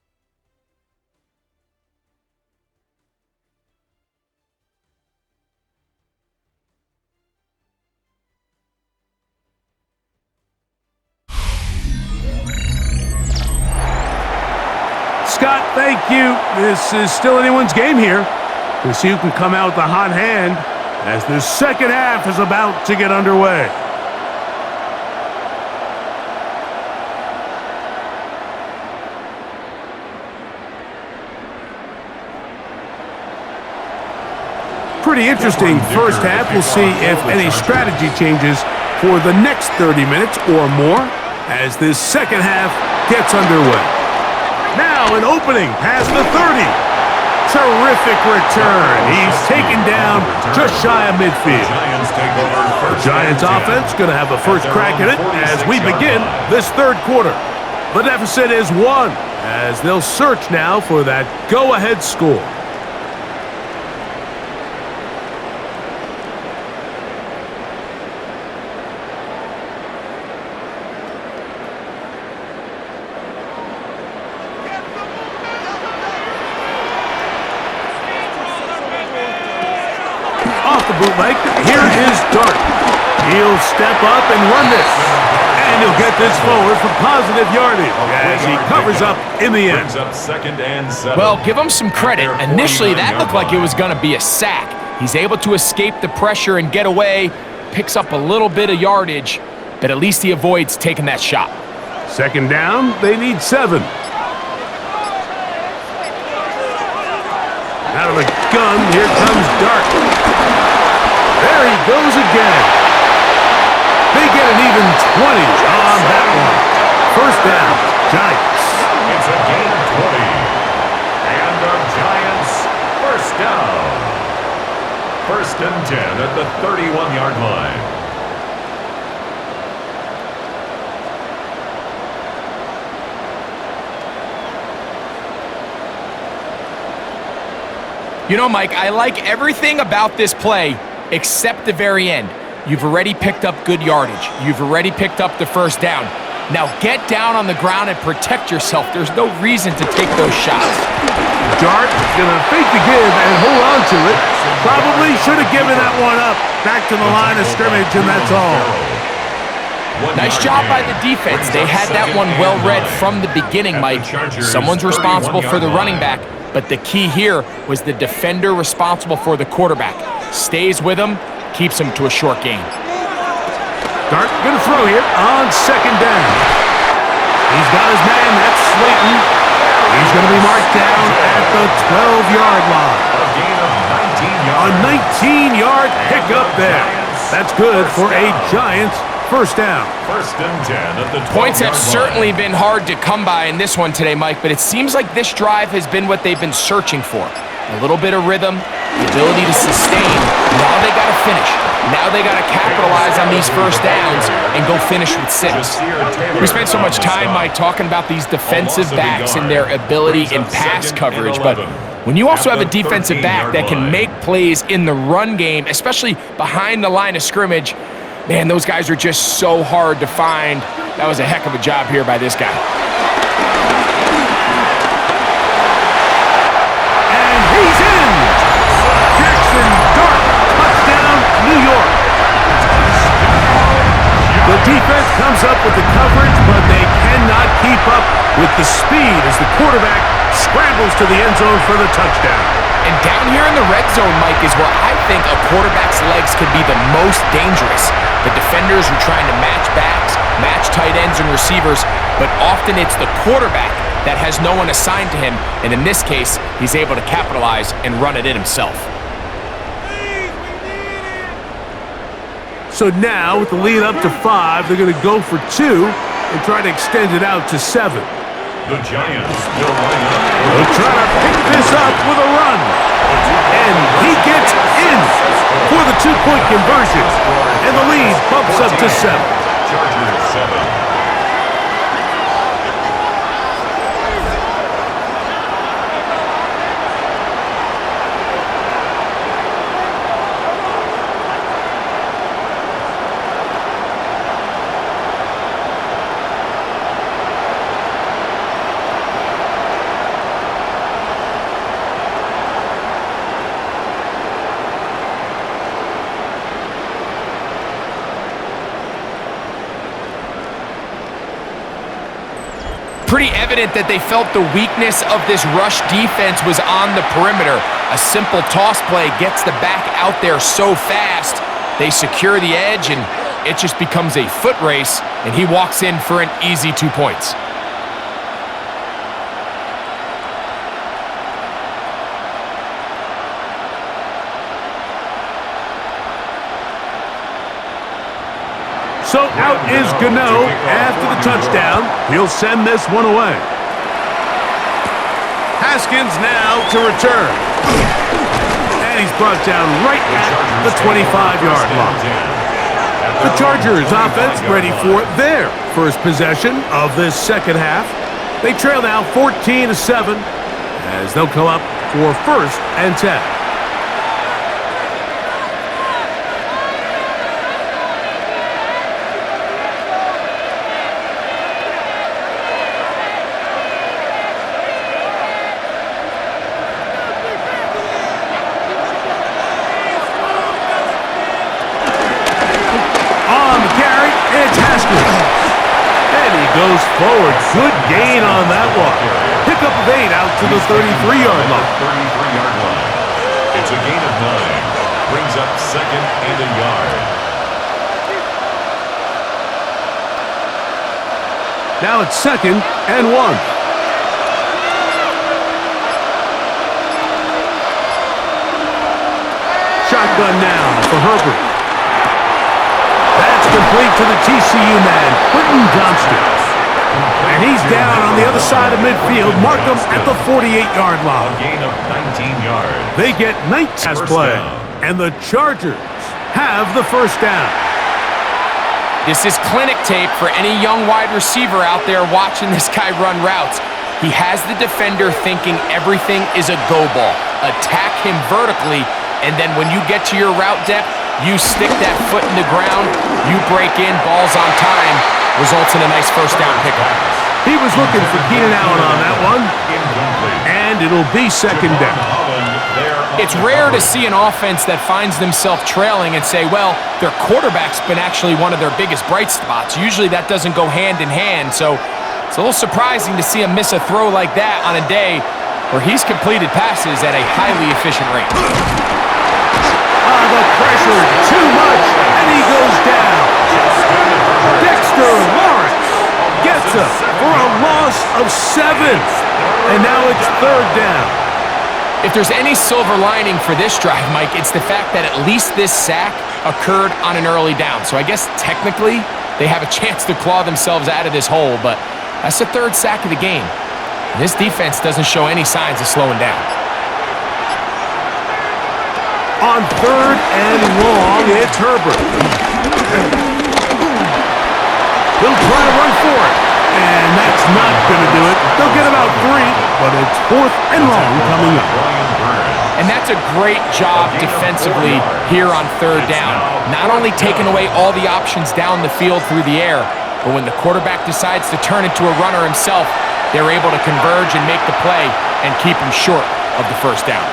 Speaker 1: Scott, thank you. This is still anyone's game here. We'll see who can come out with the hot hand as the second half is about to get underway. Pretty interesting first half. We'll see if any strategy changes for the next 30 minutes or more as this second half gets underway. Now an opening past the 30. Terrific return. He's taken down just shy of midfield. The Giants offense going to have a first crack at it as we begin this third quarter. The deficit is 1 as they'll search now for that go-ahead score. Bootleg. Here is Dart. He'll step up and run this. And he'll get this forward for positive yardage as he covers up in the end.
Speaker 2: Well, give him some credit. Initially, that looked like it was going to be a sack. He's able to escape the pressure and get away, picks up a little bit of yardage, but at least he avoids taking that shot.
Speaker 1: Second down, they need 7. Out of the gun, here comes Dart. There he goes again. They get an even 20 on that one. First down, Giants.
Speaker 3: It's a gain of 20. And the Giants, first down. First and 10 at the 31-yard line.
Speaker 2: You know, Mike, I like everything about this play except the very end. You've already picked up good yardage. You've already picked up the first down. Now get down on the ground and protect yourself. There's no reason to take those shots.
Speaker 1: Dart going to fake the give and hold on to it. Probably should have given that one up. Back to the line of scrimmage, and that's all.
Speaker 2: Nice job by the defense. They had that one well read from the beginning, Mike. Someone's responsible for the running back, but the key here was the defender responsible for the quarterback. Stays with him, keeps him to a short gain.
Speaker 1: Dart going to throw here on second down. He's got his man, that's Slayton. He's going to be marked down at the 12-yard line.
Speaker 3: A gain of 19 yards.
Speaker 1: A 19-yard pickup there. That's good for a Giants first down.
Speaker 3: First and 10 at the 12-yard line.
Speaker 2: Points have certainly been hard to come by in this one today, Mike, but it seems like this drive has been what they've been searching for. A little bit of rhythm, the ability to sustain. Now they got to finish. Now they got to capitalize on these first downs and go finish with 6. We spent so much time, Mike, talking about these defensive backs and their ability in pass coverage, but when you also have a defensive back that can make plays in the run game, especially behind the line of scrimmage, man, those guys are just so hard to find. That was a heck of a job here by this guy.
Speaker 1: He's in! Jaxson, Dart, touchdown, New York. The defense comes up with the coverage, but they cannot keep up with the speed as the quarterback scrambles to the end zone for the touchdown.
Speaker 2: And down here in the red zone, Mike, is where I think a quarterback's legs could be the most dangerous. The defenders are trying to match backs, match tight ends and receivers, but often it's the quarterback that has no one assigned to him, and in this case, he's able to capitalize and run it in himself.
Speaker 1: So now, with the lead up to 5, they're going to go for 2 and try to extend it out to 7.
Speaker 3: The Giants will line up.
Speaker 1: They'll try to pick this up with a run. And he gets in for the 2-point conversion. And the lead bumps up to 7.
Speaker 3: Chargers 7.
Speaker 2: pretty evident that they felt the weakness of this rush defense was on the perimeter. A simple toss play gets the back out there so fast. They secure the edge, and it just becomes a foot race, and he walks in for an easy 2 points.
Speaker 1: So out is Gano after the touchdown. He'll send this one away. Haskins now to return. And he's brought down right at the 25-yard line. The Chargers offense ready for their first possession of this second half. They trail now 14-7 as they'll come up for 1st and 10. Goes forward. Good gain on that one. Pickup of 8 out to the 33-yard line.
Speaker 3: 33-yard line. It's a gain of 9. Brings up 2nd and a yard.
Speaker 1: Now it's 2nd and 1. Shotgun now for Herbert. That's complete to the TCU man, Quentin Johnston. And he's down on the other side of midfield. Mark him at the 48-yard line.
Speaker 3: A gain of 19 yards.
Speaker 1: They get 19 play, and the Chargers have the first down.
Speaker 2: This is clinic tape for any young wide receiver out there watching this guy run routes. He has the defender thinking everything is a go ball. Attack him vertically, and then when you get to your route depth, you stick that foot in the ground, you break in, balls on time, results in a nice first down pickup.
Speaker 1: He was looking for Keenan Allen on that one, and it'll be 2nd down.
Speaker 2: It's rare to see an offense that finds themselves trailing and say, well, their quarterback's been actually one of their biggest bright spots. Usually that doesn't go hand in hand, so it's a little surprising to see him miss a throw like that on a day where he's completed passes at a highly efficient rate.
Speaker 1: The pressure, too much, and he goes down. Dexter Lawrence gets up for a loss of 7. And now it's 3rd down.
Speaker 2: If there's any silver lining for this drive, Mike, it's the fact that at least this sack occurred on an early down. So I guess technically they have a chance to claw themselves out of this hole, but that's the 3rd sack of the game. And this defense doesn't show any signs of slowing down.
Speaker 1: On 3rd and long, it's Herbert. He'll try to run for it, and that's not going to do it. They'll get about 3, but it's 4th and long coming up.
Speaker 2: And that's a great job defensively here on 3rd down. Not only taking away all the options down the field through the air, but when the quarterback decides to turn into a runner himself, they're able to converge and make the play and keep him short of the first down.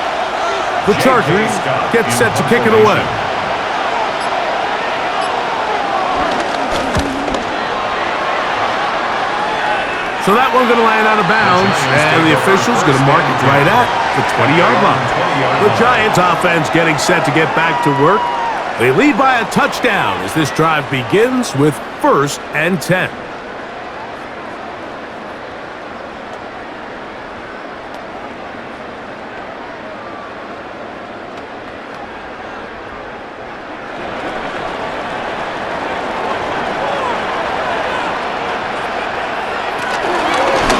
Speaker 1: The Chargers get set to kick it away. So that one's going to land out of bounds, and the official's going to mark it right at the 20-yard line. The Giants offense getting set to get back to work. They lead by a touchdown as this drive begins with 1st and 10.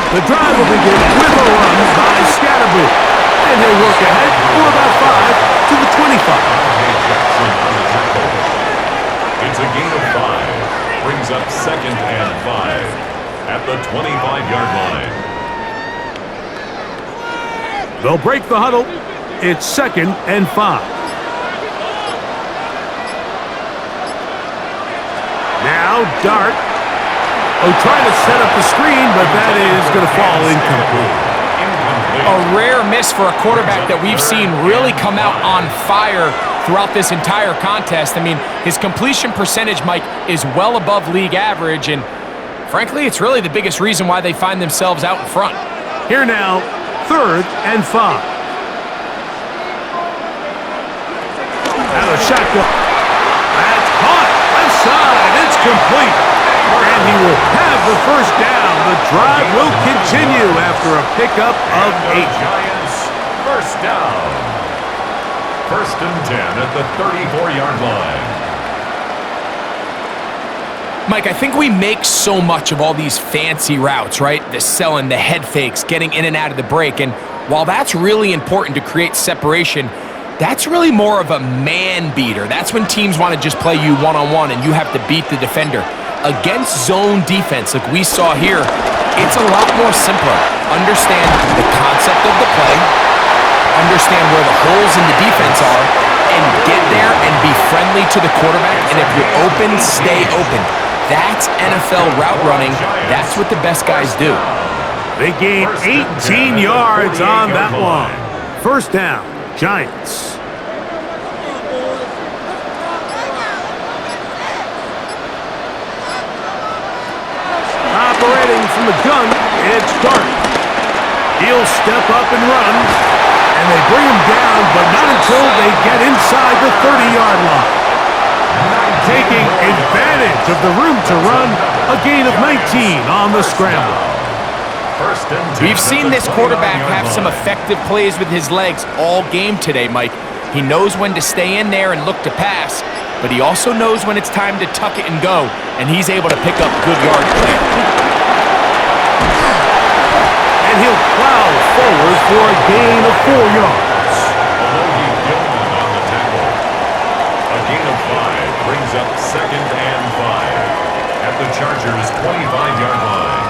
Speaker 1: The drive will begin with a run by Scatterboo. And he'll work ahead for about 5 to the 25.
Speaker 3: It's a gain of 5. Brings up 2nd and 5 at the 25-yard line.
Speaker 1: They'll break the huddle. It's 2nd and 5. Now Dart. Trying to set up the screen, but that is going to fall incomplete.
Speaker 2: A rare miss for a quarterback that we've seen really come out on fire throughout this entire contest. I mean, his completion percentage, Mike, is well above league average, and Frankly, it's really the biggest reason why they find themselves out in front.
Speaker 1: Here now, 3rd and 5. Out of shotgun. That's caught. Left side. It's complete. And he will have the first down. The drive will continue after a pickup of 8.
Speaker 3: Giants, first down. 1st and 10 at the 34-yard line.
Speaker 2: Mike, I think we make so much of all these fancy routes, right? The selling, the head fakes, getting in and out of the break. And while that's really important to create separation, that's really more of a man beater. That's when teams want to just play you one-on-one and you have to beat the defender. Against zone defense like we saw here, it's a lot more simpler. Understand the concept of the play, understand where the holes in the defense are, and get there and be friendly to the quarterback. And if you're open, stay open. That's NFL route running. That's what the best guys do.
Speaker 1: They gain 18 yards on that one. 1st down, Giants. Operating from the gun, it's Dart. He'll step up and run, and they bring him down, but not until they get inside the 30-yard line. Taking advantage of the room to run, a gain of 19 on the scramble.
Speaker 2: We've seen this quarterback have some effective plays with his legs all game today, Mike. He knows when to stay in there and look to pass, but he also knows when it's time to tuck it and go, and he's able to pick up good yards there.
Speaker 1: And he'll plow forward for a gain of 4 yards.
Speaker 3: A gain of 5 brings up 2nd and 5 at the Chargers' 25-yard line.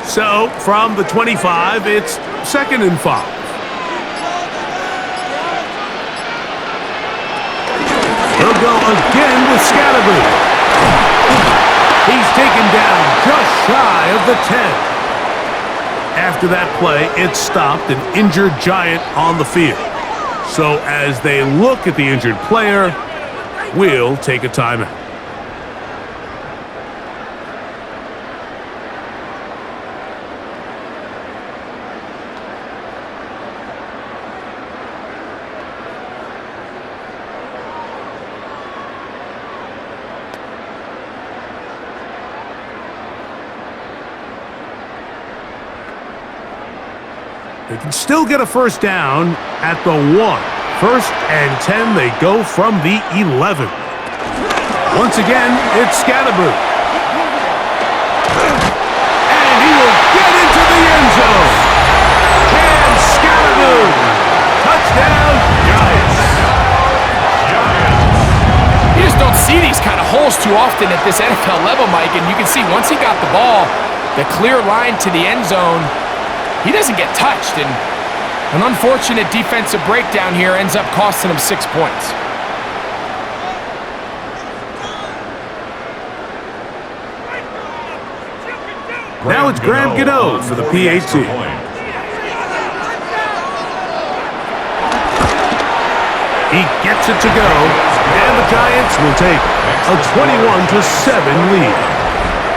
Speaker 1: So, from the 25, it's 2nd and 5. He'll go again with Scatterboo. He's taken down just shy of the 10. After that play, it stopped an injured Giant on the field. So as they look at the injured player, we'll take a timeout. They can still get a first down at the 1. 1st and 10, they go from the 11. Once again, it's Scatterboo. And he will get into the end zone. And Scatterboo. Touchdown, Giants.
Speaker 2: You just don't see these kind of holes too often at this NFL level, Mike, and you can see once he got the ball, the clear line to the end zone, he doesn't get touched, and an unfortunate defensive breakdown here ends up costing him 6 points.
Speaker 1: Now it's Graham Gano for the PAT. He gets it to go, and the Giants will take a 21-7 lead.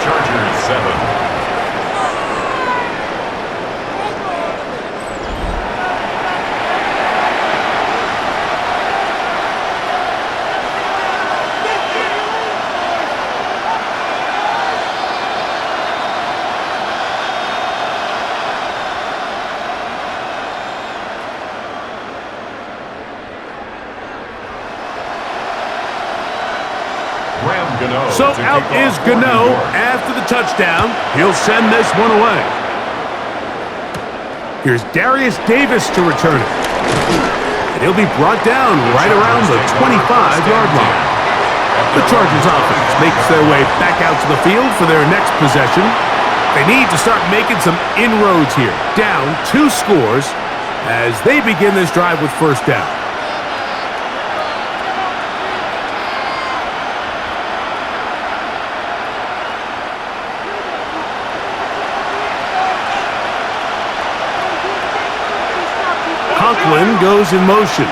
Speaker 3: Chargers 7.
Speaker 1: So out is Gano after the touchdown. He'll send this one away. Here's Darius Davis to return it. And he'll be brought down right around the 25-yard line. The Chargers offense makes their way back out to the field for their next possession. They need to start making some inroads here. Down 2 scores as they begin this drive with first down. Conklin goes in motion.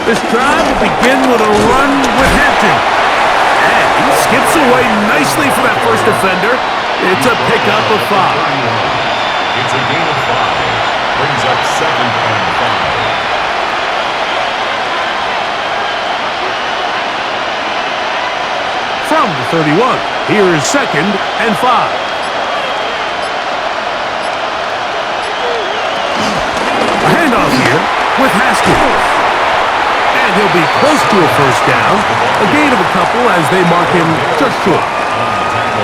Speaker 1: This drive will begin with a run with Hampton. And he skips away nicely for that first defender. It's a pickup of 5.
Speaker 3: It's a gain of 5. Brings up 2nd and 5.
Speaker 1: From the 31, here is 2nd and 5. A handoff here with Haskins. And he'll be close to a first down. A gain of a couple as they mark him just short.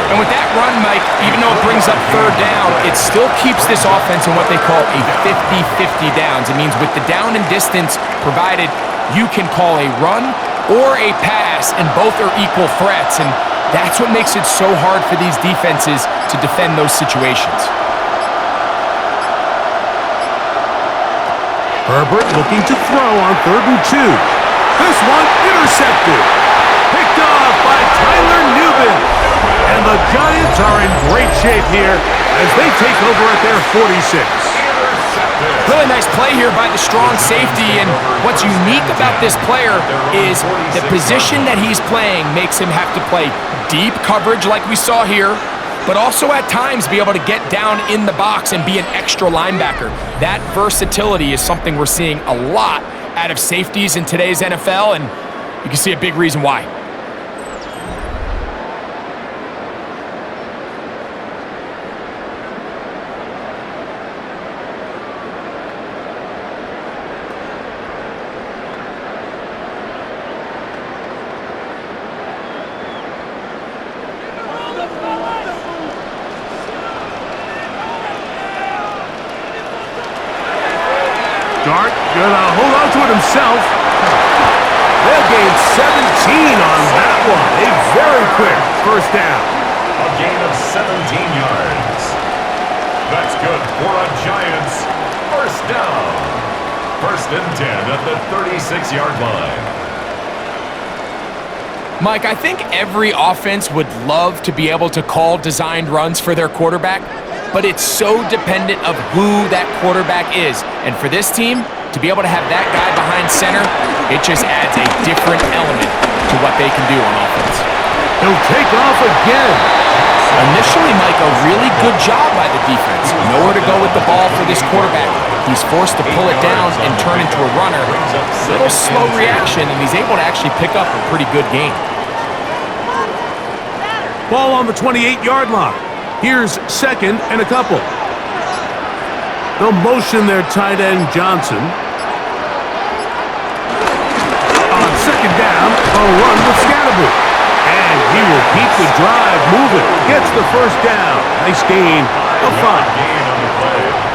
Speaker 2: And with that run, Mike, even though it brings up 3rd down, it still keeps this offense in what they call a 50-50 downs. It means with the down and distance provided, you can call a run or a pass, and both are equal threats. And that's what makes it so hard for these defenses to defend those situations.
Speaker 1: Herbert looking to throw on 3rd and 2. This one intercepted. Picked off by Tyler Newman. And the Giants are in great shape here as they take over at their 46.
Speaker 2: Really nice play here by the strong safety, and what's unique about this player is the position that he's playing makes him have to play deep coverage like we saw here, but also at times be able to get down in the box and be an extra linebacker. That versatility is something we're seeing a lot out of safeties in today's NFL, and you can see a big reason why.
Speaker 1: Dart gonna hold on to it himself. They'll gain 17 on that one. A very quick first down.
Speaker 3: A gain of 17 yards. That's good for a Giants first down. 1st and 10 at the 36-yard line.
Speaker 2: Mike, I think every offense would love to be able to call designed runs for their quarterback, but it's so dependent of who that quarterback is. And for this team, to be able to have that guy behind center, it just adds a different element to what they can do on offense.
Speaker 1: He'll take off again.
Speaker 2: Initially, Mike, a really good job by the defense. Nowhere to go with the ball for this quarterback. He's forced to pull it down and turn into a runner. A little slow reaction, and he's able to actually pick up a pretty good gain.
Speaker 1: Ball on the 28-yard line. Here's 2nd and a couple. They'll motion their tight end, Jaxson. On 2nd down, a run with Scatterby. And he will keep the drive moving. Gets the first down. Nice gain of 5.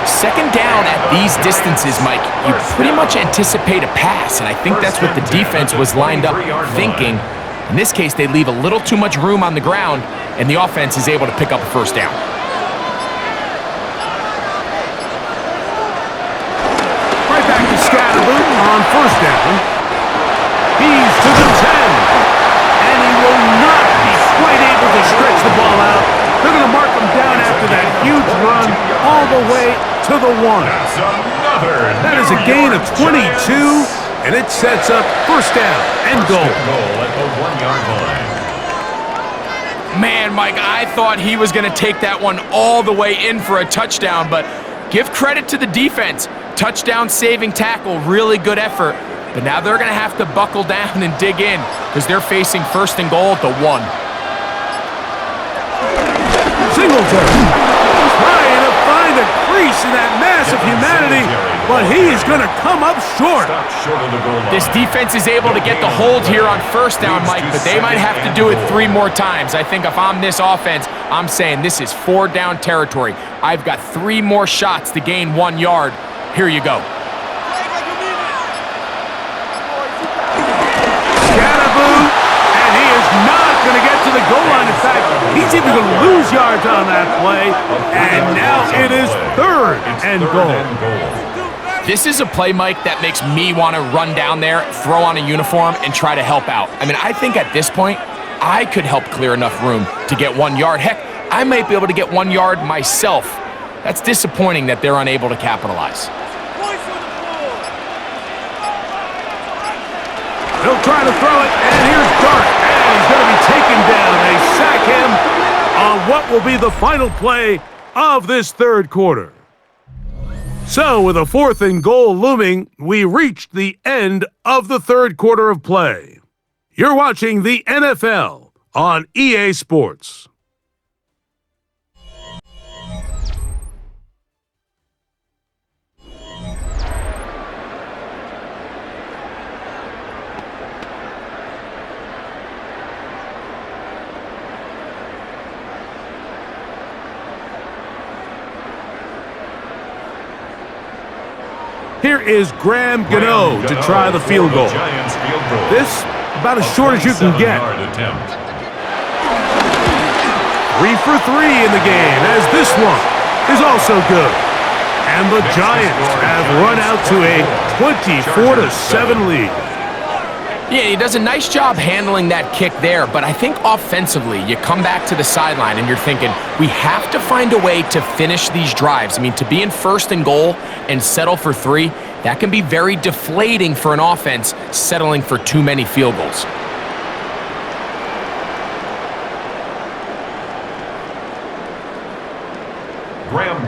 Speaker 2: 2nd down at these distances, Mike, you pretty much anticipate a pass, and I think that's what the defense was lined up thinking. In this case, they leave a little too much room on the ground, and the offense is able to pick up a first down.
Speaker 1: Right back to Scatterby on 1st down. He's to the 10. And he will not be quite able to stretch the ball out. They're going to mark him down after that huge run all the way to the 1. That is a gain of 22, and it sets up first down and goal.
Speaker 3: At the 1-yard line.
Speaker 2: Man, Mike, I thought he was going to take that one all the way in for a touchdown, but give credit to the defense. Touchdown saving tackle, really good effort. But now they're going to have to buckle down and dig in because they're facing 1st and goal at the 1.
Speaker 1: Singletary trying to find a crease in that mass of humanity, but he is going to come up short.
Speaker 2: This defense is able to get the hold here on 1st down, Mike, but they might have to do it 3 more times. I think if I'm this offense, I'm saying this is 4-down territory. I've got 3 more shots to gain 1 yard. Here you go.
Speaker 1: And he is not going to get to the goal line. In fact, he's even going to lose yards on that play. And now it is 3rd and goal.
Speaker 2: This is a play, Mike, that makes me want to run down there, throw on a uniform, and try to help out. I mean, I think at this point, I could help clear enough room to get 1 yard. Heck, I might be able to get 1 yard myself. That's disappointing that they're unable to capitalize.
Speaker 1: He'll try to throw it, and here's Dart. And he's going to be taken down. They sack him on what will be the final play of this third quarter. So, with a 4th and goal looming, we reached the end of the third quarter of play. You're watching the NFL on EA Sports. Here is Graham Gano to try the field goal. This, about as short as you can get. 3 for 3 in the game, as this one is also good. And the Giants have run out to a 24-7 lead.
Speaker 2: Yeah, he does a nice job handling that kick there, but I think offensively, you come back to the sideline and you're thinking, we have to find a way to finish these drives. I mean, to be in 1st and goal and settle for 3, that can be very deflating for an offense settling for too many field goals.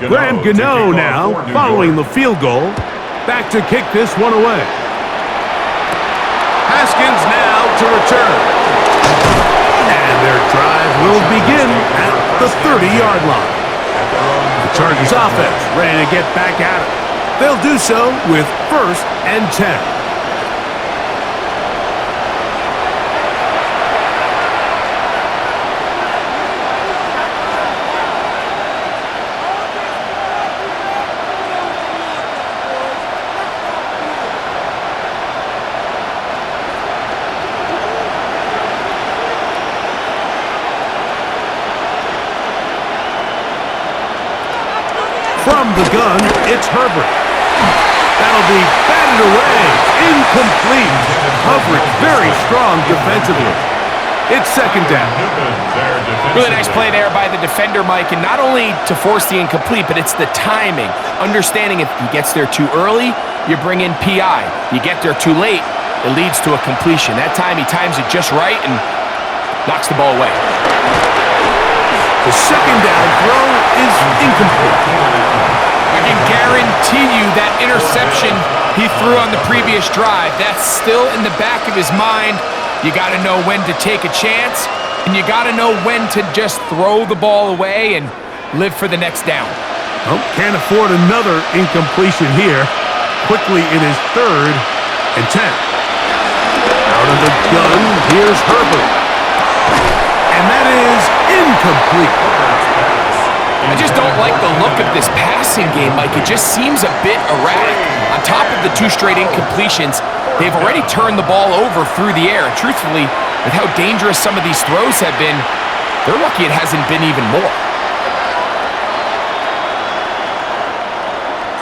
Speaker 1: Graham Gano now, following the field goal, back to kick this one away. Haskins now to return. And their drive will begin at the 30-yard line. The Chargers offense ready to get back at it. They'll do so with 1st and 10. From the gun, it's Herbert. That'll be batted away. Incomplete. Coverage very strong defensively. It's 2nd down.
Speaker 2: Really nice play there by the defender, Mike, and not only to force the incomplete, but it's the timing. Understanding if he gets there too early, you bring in PI. You get there too late, it leads to a completion. That time he times it just right and knocks the ball away.
Speaker 1: The 2nd down throw is incomplete.
Speaker 2: I can guarantee you that interception he threw on the previous drive, that's still in the back of his mind. You got to know when to take a chance, and you got to know when to just throw the ball away and live for the next down.
Speaker 1: Well, can't afford another incompletion here. Quickly in his 3rd and 10. Out of the gun, here's Herbert. And that is incomplete.
Speaker 2: I just don't like the look of this passing game, Mike. It just seems a bit erratic. On top of the 2 straight incompletions, they've already turned the ball over through the air. And truthfully, with how dangerous some of these throws have been, they're lucky it hasn't been even more.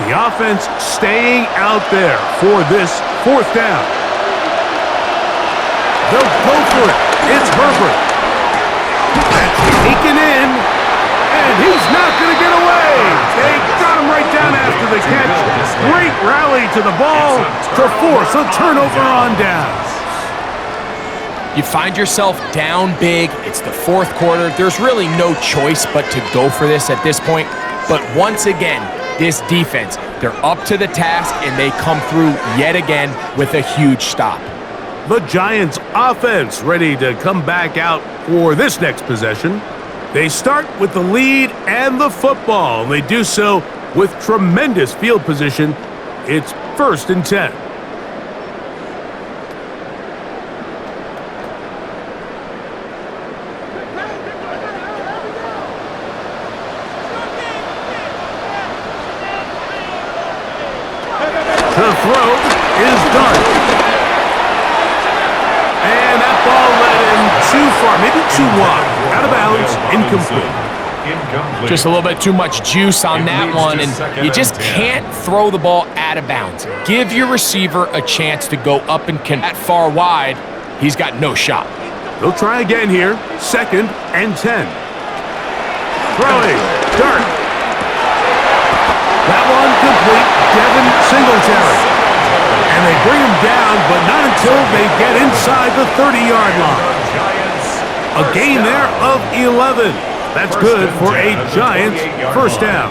Speaker 1: The offense staying out there for this 4th down. They'll go for it. It's Herbert. That's taken in. And he's not going to get away. They got him right down after the catch. Great rally to the ball to force a turnover on downs.
Speaker 2: You find yourself down big. It's the 4th quarter. There's really no choice but to go for this at this point. But once again, this defense, they're up to the task, and they come through yet again with a huge stop.
Speaker 1: The Giants offense ready to come back out for this next possession. They start with the lead and the football. They do so with tremendous field position. It's 1st and 10. The throw is Dart. And that ball led him too far, maybe too wide. Out of bounds, incomplete.
Speaker 2: Just a little bit too much juice on that one, and you just can't throw the ball out of bounds. Give your receiver a chance to go up and that far wide. He's got no shot.
Speaker 1: They'll try again here. 2nd and 10. Throwing. Dart. That one complete. Devin Singletary. And And they bring him down, but not until they get inside the 30-yard line. A gain there of 11. That's good for a Giants first down.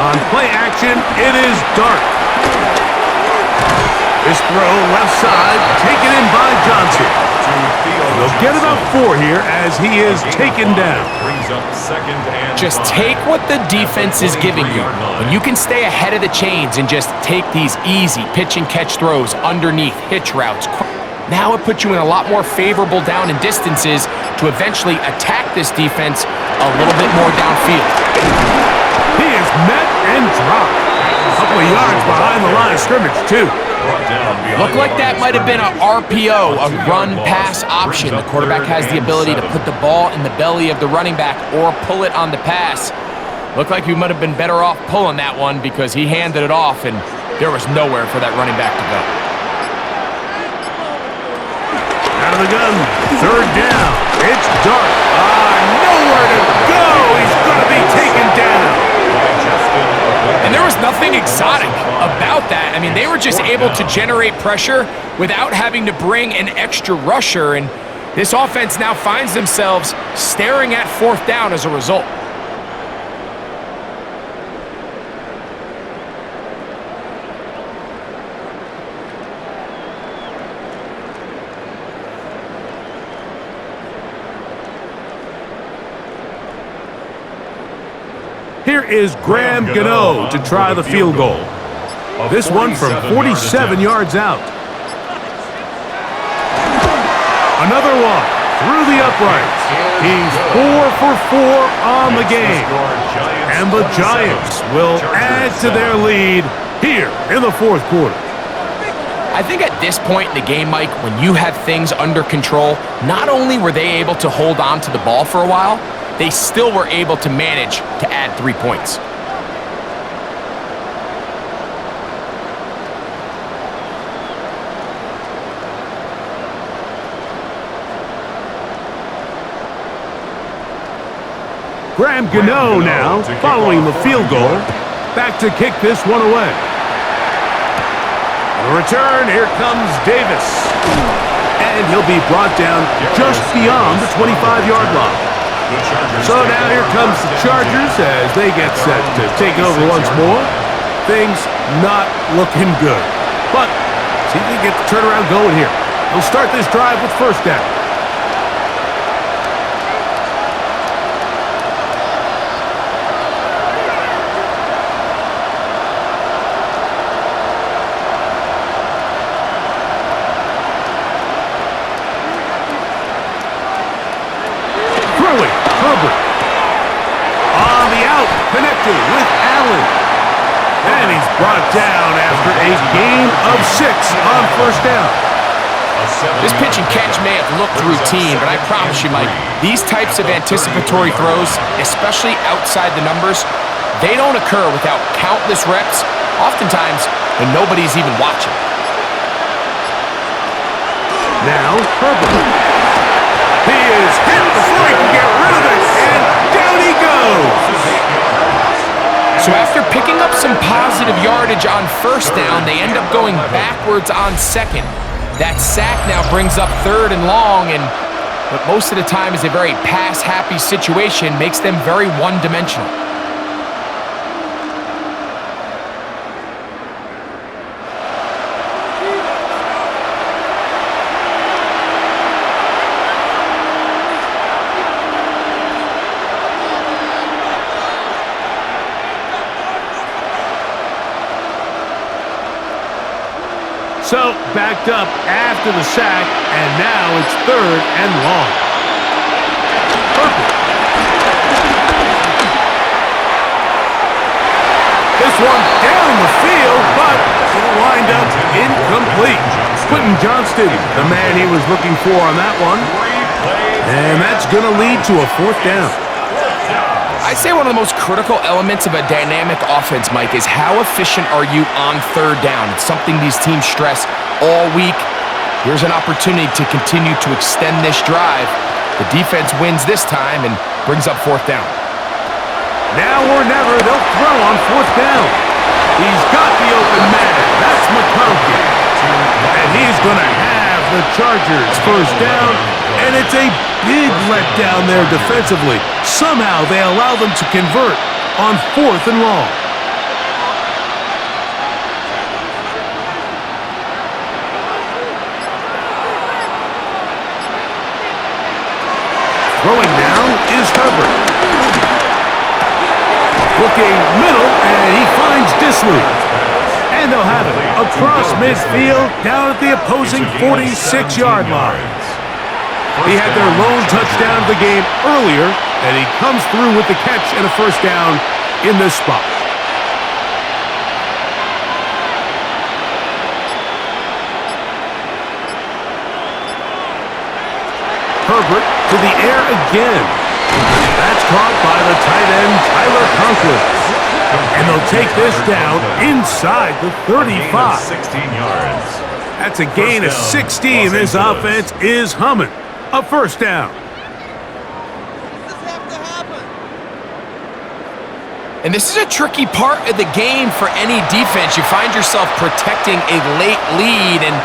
Speaker 1: On play action, it is Dart. This throw left side, taken in by Johnson. They'll get about 4 here as he is taken down.
Speaker 2: Just take what the defense is giving you. When you can stay ahead of the chains and just take these easy pitch and catch throws underneath hitch routes, now it puts you in a lot more favorable down and distances to eventually attack this defense a little bit more downfield.
Speaker 1: He is met and dropped. A couple of yards behind the line of scrimmage, too.
Speaker 2: Looked like that might have been an RPO, a run-pass option. The quarterback has the ability to put the ball in the belly of the running back or pull it on the pass. Looked like he might have been better off pulling that one because he handed it off, and there was nowhere for that running back to go.
Speaker 1: Out of the gun, third down. It's Dart. Nowhere to go. He's going to be taken down.
Speaker 2: And there was nothing exotic about that. I mean, they were just able to generate pressure without having to bring an extra rusher, and this offense now finds themselves staring at fourth down as a result.
Speaker 1: Here is Graham Gano to try the field goal. This one from 47 yards out. Another one through the uprights. He's 4 for 4 on the game. And the Giants will add to their lead here in the fourth quarter.
Speaker 2: I think at this point in the game, Mike, when you have things under control, not only were they able to hold on to the ball for a while, they still were able to manage to add 3 points.
Speaker 1: Graham Gano now following the field goal. Back to kick this one away. The return, here comes Davis. And he'll be brought down just beyond the 25-yard line. So now here comes the Chargers as they get set to take over once more. Things not looking good. But see if they get the turnaround going here. They'll start this drive with first down. On the out, connected with Allen. And he's brought down after a gain of 6 on first down.
Speaker 2: This pitch and catch may have looked routine, but I promise you, Mike, these types of anticipatory throws, especially outside the numbers, they don't occur without countless reps, oftentimes when nobody's even watching.
Speaker 1: Now, Herbert. He is hit before he can get rid of it, and down he goes.
Speaker 2: So after picking up some positive yardage on first down, they end up going backwards on second. That sack now brings up third and long, and what most of the time is a very pass-happy situation makes them very one-dimensional.
Speaker 1: So, backed up after the sack, and now it's third and long. Perfect. This one down the field, but it'll wind up incomplete. Quentin Johnston, the man he was looking for on that one. And that's going to lead to a fourth down.
Speaker 2: I'd say one of the most critical elements of a dynamic offense, Mike, is how efficient are you on third down? It's something these teams stress all week. Here's an opportunity to continue to extend this drive. The defense wins this time and brings up fourth down.
Speaker 1: Now or never, they'll throw on fourth down. He's got the open man. That's McConkey. And he's going to have the Chargers first down. And it's a big letdown there defensively. Somehow they allow them to convert on fourth and long. Throwing now is Herbert. Looking middle, and he finds Disley. And they'll have it across midfield down at the opposing 46-yard line. He had their lone touchdown of the game earlier, and he comes through with the catch and a first down in this spot. Herbert to the air again. That's caught by the tight end, Tyler Conklin. And they'll take this down inside the 35.
Speaker 3: 16 yards.
Speaker 1: That's a gain of 16. This offense is humming. A first down.
Speaker 2: And this is a tricky part of the game for any defense. You find yourself protecting a late lead, and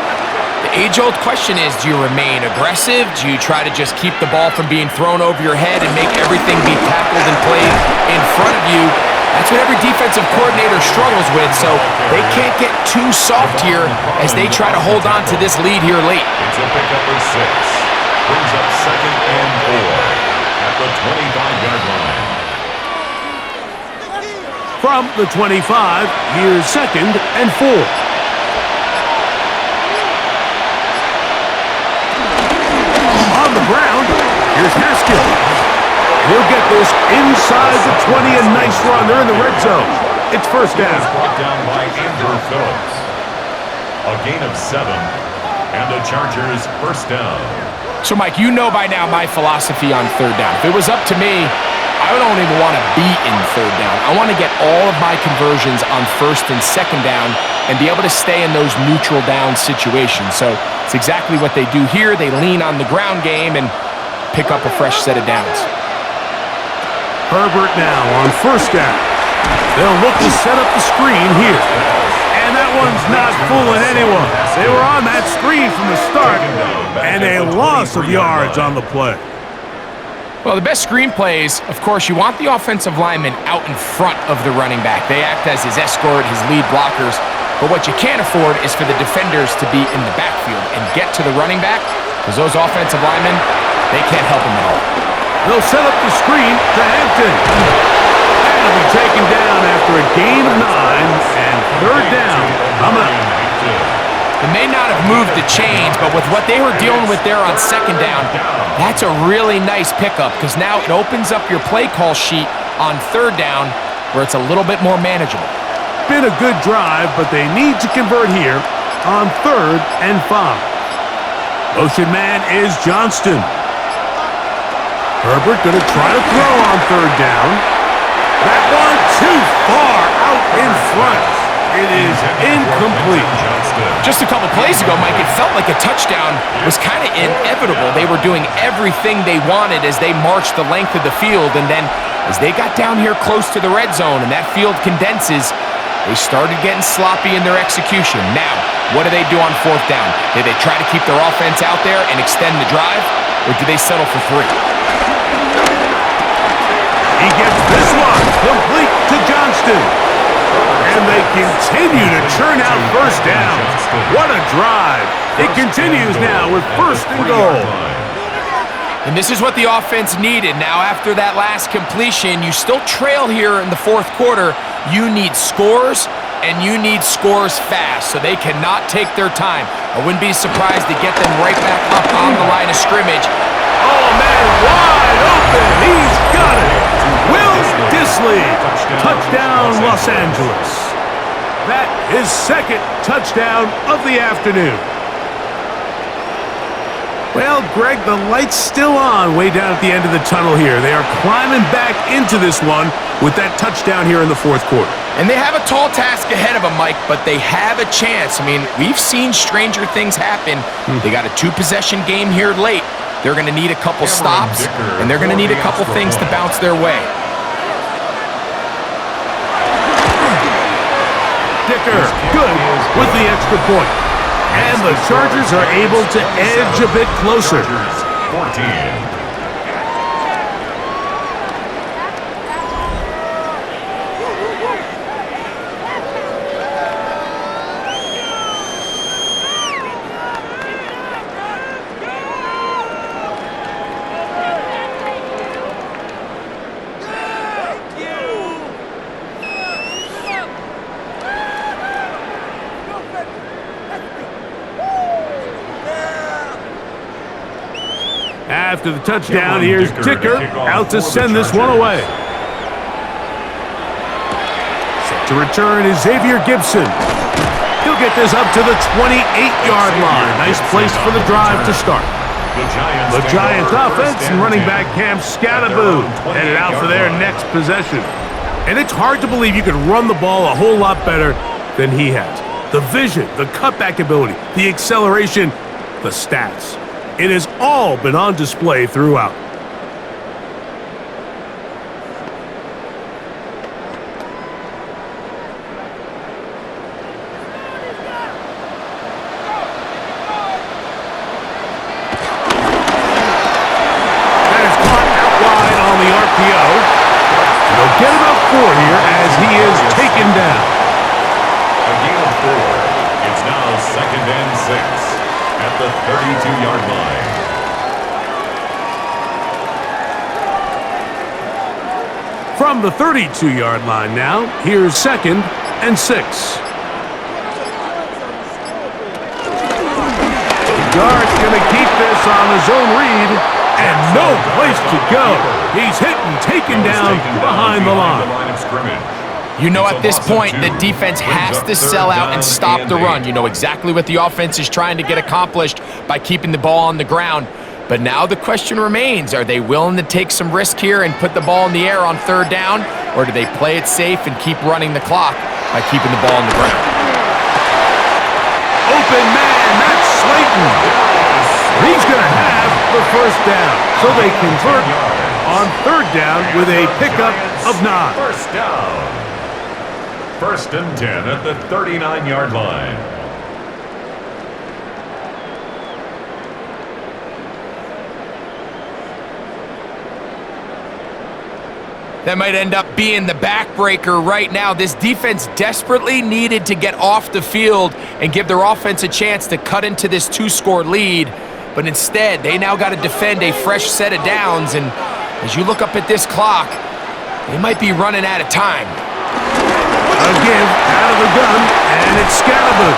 Speaker 2: the age-old question is, do you remain aggressive? Do you try to just keep the ball from being thrown over your head and make everything be tackled and played in front of you? That's what every defensive coordinator struggles with, so they can't get too soft here as they try to hold on to this lead here late.
Speaker 3: It's a pickup of 6. Brings up 2nd and 4 at the 25-yard line.
Speaker 1: From the 25, here's 2nd and 4. On the ground, here's Haskell. He'll get this inside the 20, a nice run. They're in the red zone. It's first down.
Speaker 3: Brought down by Andrew Phillips. A gain of 7, and the Chargers first down.
Speaker 2: So, Mike, you know by now my philosophy on third down. If it was up to me, I don't even want to be in third down. I want to get all of my conversions on first and second down and be able to stay in those neutral down situations. So it's exactly what they do here. They lean on the ground game and pick up a fresh set of downs.
Speaker 1: Herbert now on first down. They'll look to set up the screen here. And that one's not fooling anyone. They were on that screen from the start, and a loss of yards on the play.
Speaker 2: Well, the best screenplays, of course, you want the offensive lineman out in front of the running back. They act as his escort, his lead blockers. But what you can't afford is for the defenders to be in the backfield and get to the running back, because those offensive linemen, they can't help him at all.
Speaker 1: They'll set up the screen to Hampton. And he'll be taken down after a gain of 9 and third down.
Speaker 2: They may not have moved the chains, but with what they were dealing with there on second down, that's a really nice pickup, because now it opens up your play call sheet on third down where it's a little bit more manageable.
Speaker 1: Been a good drive, but they need to convert here on 3rd and 5. Motion man is Johnston. Herbert going to try to throw on 3rd down. That one too far out in front. It is incomplete.
Speaker 2: Just a couple plays ago, Mike, it felt like a touchdown was kind of inevitable. They were doing everything they wanted as they marched the length of the field, and then as they got down here close to the red zone and that field condenses, they started getting sloppy in their execution. Now, what do they do on 4th down? Do they try to keep their offense out there and extend the drive, or do they settle for 3?
Speaker 1: He gets this one complete to Johnston. And they continue to churn out first down. What a drive. It continues now with 1st and goal.
Speaker 2: And this is what the offense needed. Now, after that last completion, you still trail here in the 4th quarter. You need scores, and you need scores fast, so they cannot take their time. I wouldn't be surprised to get them right back up on the line of scrimmage.
Speaker 1: Oh, man, wide open. He's got it. Will Disley. Touchdown, Los Angeles. That is 2nd touchdown of the afternoon. Well, Greg, the light's still on way down at the end of the tunnel here. They are climbing back into this one with that touchdown here in the 4th quarter.
Speaker 2: And they have a tall task ahead of them, Mike, but they have a chance. I mean, we've seen stranger things happen. They got a 2-possession game here late. They're going to need a couple stops, and they're going to need a couple things to bounce their way.
Speaker 1: Dicker, good with the extra point. And the Chargers are able to edge a bit closer.
Speaker 3: 14.
Speaker 1: After the touchdown, here's Dicker out to send this one away. Set to return is Xavier Gibson. He'll get this up to the 28-yard line. Nice place for the drive to start. The Giants offense and running back Cam Scattaboo headed out for their next possession. And it's hard to believe you could run the ball a whole lot better than he has. The vision, the cutback ability, the acceleration, the stats. It has all been on display throughout. That is caught out wide on the RPO. They'll get about 4 here as he is taken down.
Speaker 3: A gain of 4. It's now 2nd and 6. At the 32-yard line.
Speaker 1: From the 32-yard line now, here's 2nd and 6. The guard's going to keep this on his own read, and no place to go. He's hit and taken down behind the line.
Speaker 3: Of scrimmage.
Speaker 2: You know at this point, the defense has to sell out and stop the run. You know exactly what the offense is trying to get accomplished by keeping the ball on the ground. But now the question remains, are they willing to take some risk here and put the ball in the air on 3rd down? Or do they play it safe and keep running the clock by keeping the ball on the ground?
Speaker 1: Open man, that's Slayton. He's going to have the 1st down. So they convert on 3rd down with a pickup of 9.
Speaker 3: 1st down. 1st and 10 at the 39-yard line.
Speaker 2: That might end up being the backbreaker right now. This defense desperately needed to get off the field and give their offense a chance to cut into this 2-score lead. But instead, they now got to defend a fresh set of downs. And as you look up at this clock, they might be running out of time.
Speaker 1: A give out of the gun, and it's Scattaboo.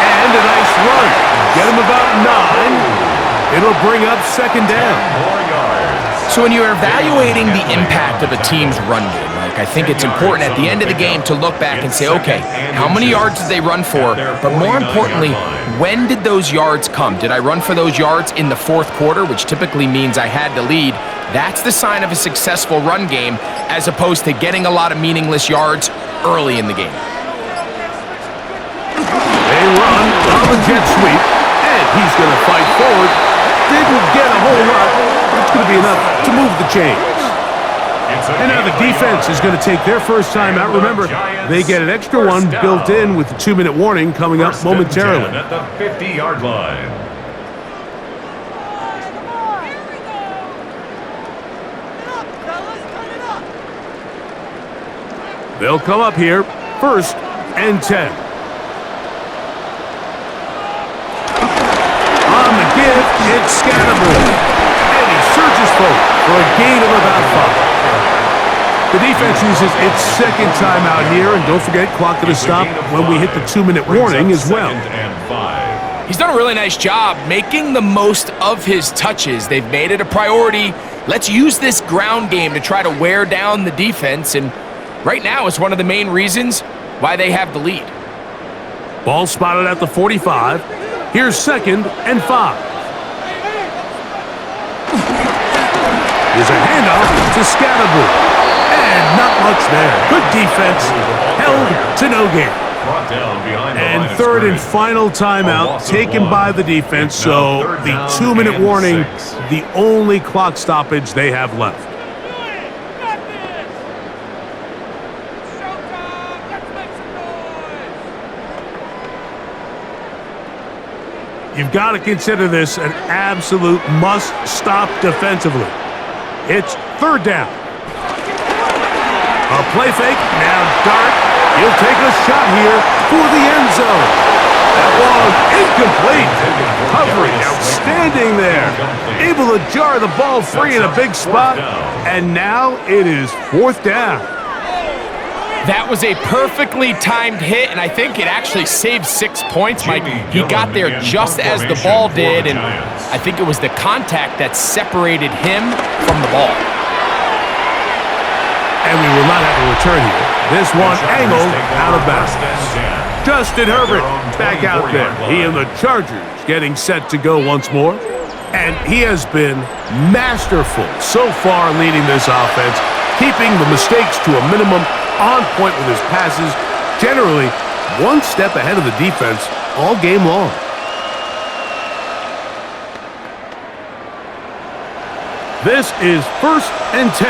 Speaker 1: And a nice run. Get him about 9. It'll bring up 2nd down.
Speaker 3: 4 yards.
Speaker 2: So when you're evaluating the impact of a team's run game, I think it's important at the end of the game to look back and say, okay, how many yards did they run for? But more importantly, when did those yards come? Did I run for those yards in the 4th quarter, which typically means I had to lead? That's the sign of a successful run game, as opposed to getting a lot of meaningless yards early in the game.
Speaker 1: They run on the jet sweep, and he's going to fight forward. Didn't get a whole lot, but it's going to be enough to move the chains. And now the defense is going to take their first time out. Remember, they get an extra one built in with the 2-minute warning coming up momentarily.
Speaker 3: At the 50-yard line.
Speaker 1: They'll come up here, 1st and 10. On the give, it's Scattaboo. And he surges forward for a gain of about 5. The defense uses its 2nd timeout here, and don't forget, clock to the stop when we hit the 2-minute warning as well.
Speaker 2: He's done a really nice job making the most of his touches. They've made it a priority. Let's use this ground game to try to wear down the defense, and right now it's one of the main reasons why they have the lead.
Speaker 1: Ball spotted at the 45. Here's 2nd and 5. Here's a handoff to Scattaboo. And not much there. Good defense. Held to no gain.
Speaker 3: brought down behind the line
Speaker 1: And
Speaker 3: of
Speaker 1: third and
Speaker 3: scrimmage.
Speaker 1: final
Speaker 3: A
Speaker 1: timeout
Speaker 3: loss of
Speaker 1: taken
Speaker 3: 1.
Speaker 1: by the defense,
Speaker 3: It's now
Speaker 1: so
Speaker 3: third
Speaker 1: the
Speaker 3: down
Speaker 1: 2-minute
Speaker 3: and
Speaker 1: warning,
Speaker 3: 6.
Speaker 1: the only clock stoppage they have left. You've got to consider this an absolute must-stop defensively. It's third down. A play fake, now Dart. He'll take a shot here for the end zone. That ball incomplete. Coverage outstanding there. Able to jar the ball free in a big spot. And now it is fourth down.
Speaker 2: That was a perfectly timed hit, and I think it actually saved 6 points, Mike. He got there just as the ball did, and I think it was the contact that separated him from the ball.
Speaker 1: And we will not have a return here. This one angled out of bounds. Justin Herbert back out there. He and the Chargers getting set to go once more. And he has been masterful so far leading this offense, keeping the mistakes to a minimum, on point with his passes, generally one step ahead of the defense all game long. This is 1st and 10.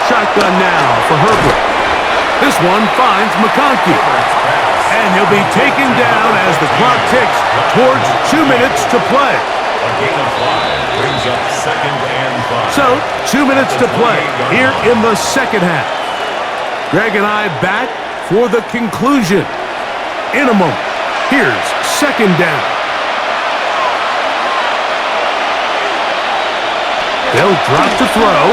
Speaker 1: Shotgun now for Herbert. This one finds McConkey. And he'll be taken down as the clock ticks towards 2 minutes to play.
Speaker 3: A gain of 5 brings up 2nd and 5.
Speaker 1: So, 2 minutes to play here in the second half. Greg and I back for the conclusion. In a moment, here's second down. They'll drop to throw.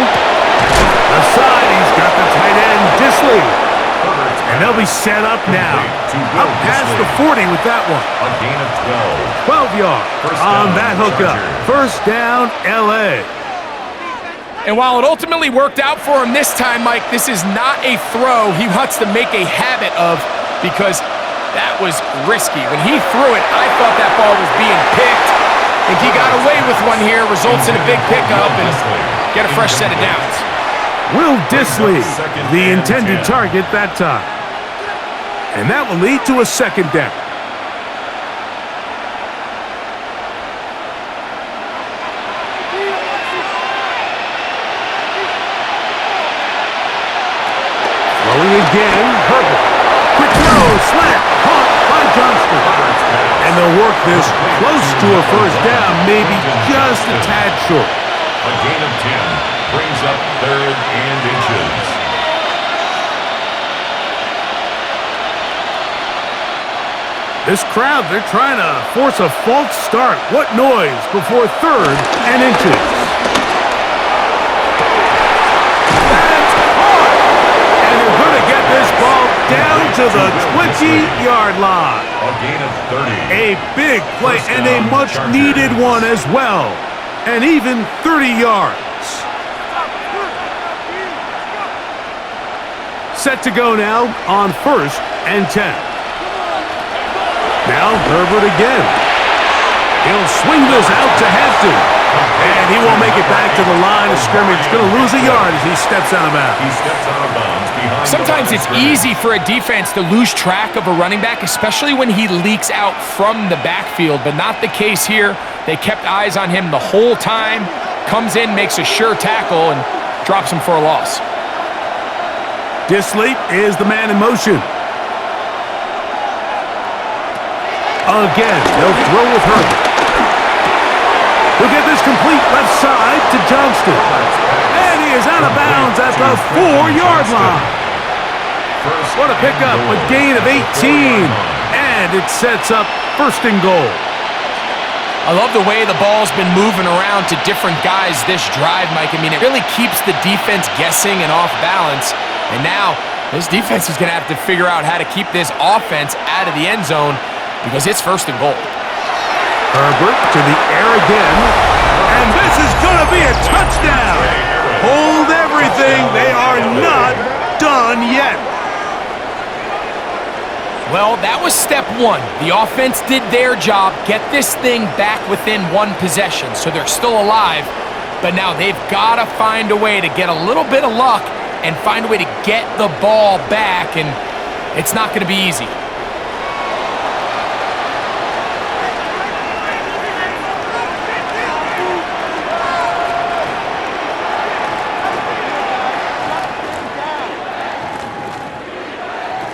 Speaker 1: Aside, he's got the tight end, Disley. And they'll be set up now. Up past the 40 with that one.
Speaker 3: A gain of
Speaker 1: 12 yards on that hookup. First down, L.A.
Speaker 2: And while it ultimately worked out for him this time, Mike, this is not a throw he wants to make a habit of, because that was risky. When he threw it, I thought that ball was being picked. I think he got away with one here, results in a big pickup, and get a fresh set of downs.
Speaker 1: Will Disley, the intended target that time. And that will lead to a second down. Throwing again, Herbert. Quick throw, slant, caught by Johnston. And they'll work this close to a first down, maybe just a tad short.
Speaker 3: A gain of 10 brings up 3rd and inches.
Speaker 1: This crowd, they're trying to force a false start. What noise before 3rd and inches. That's caught! And they're going to get this ball down to the 20-yard line.
Speaker 3: A gain of 30.
Speaker 1: A big play and a much-needed one as well. And even 30 yards. Set to go now on 1st and 10. Now Herbert again. He'll swing this out to Hampton. And he won't make it back to the line of scrimmage. Going to lose a yard as he steps out of bounds.
Speaker 3: He steps out of bounds behind.
Speaker 2: Sometimes it's easy for a defense to lose track of a running back, especially when he leaks out from the backfield, but not the case here. They kept eyes on him the whole time. Comes in, makes a sure tackle, and drops him for a loss.
Speaker 1: Disley is the man in motion. Again, they'll throw with Herbert. He'll get this complete left side to Johnston. And he is out of bounds at the 4-yard line. What a pickup, a gain of 18. And it sets up 1st and goal.
Speaker 2: I love the way the ball's been moving around to different guys this drive, Mike. I mean, it really keeps the defense guessing and off balance. And now, this defense is going to have to figure out how to keep this offense out of the end zone, because it's 1st and goal.
Speaker 1: Herbert to the air again. And this is going to be a touchdown. Hold everything. They are not done yet.
Speaker 2: Well, that was step 1. The offense did their job, get this thing back within 1 possession, so they're still alive. but now they've got to find a way to get a little bit of luck and find a way to get the ball back, and it's not going to be easy.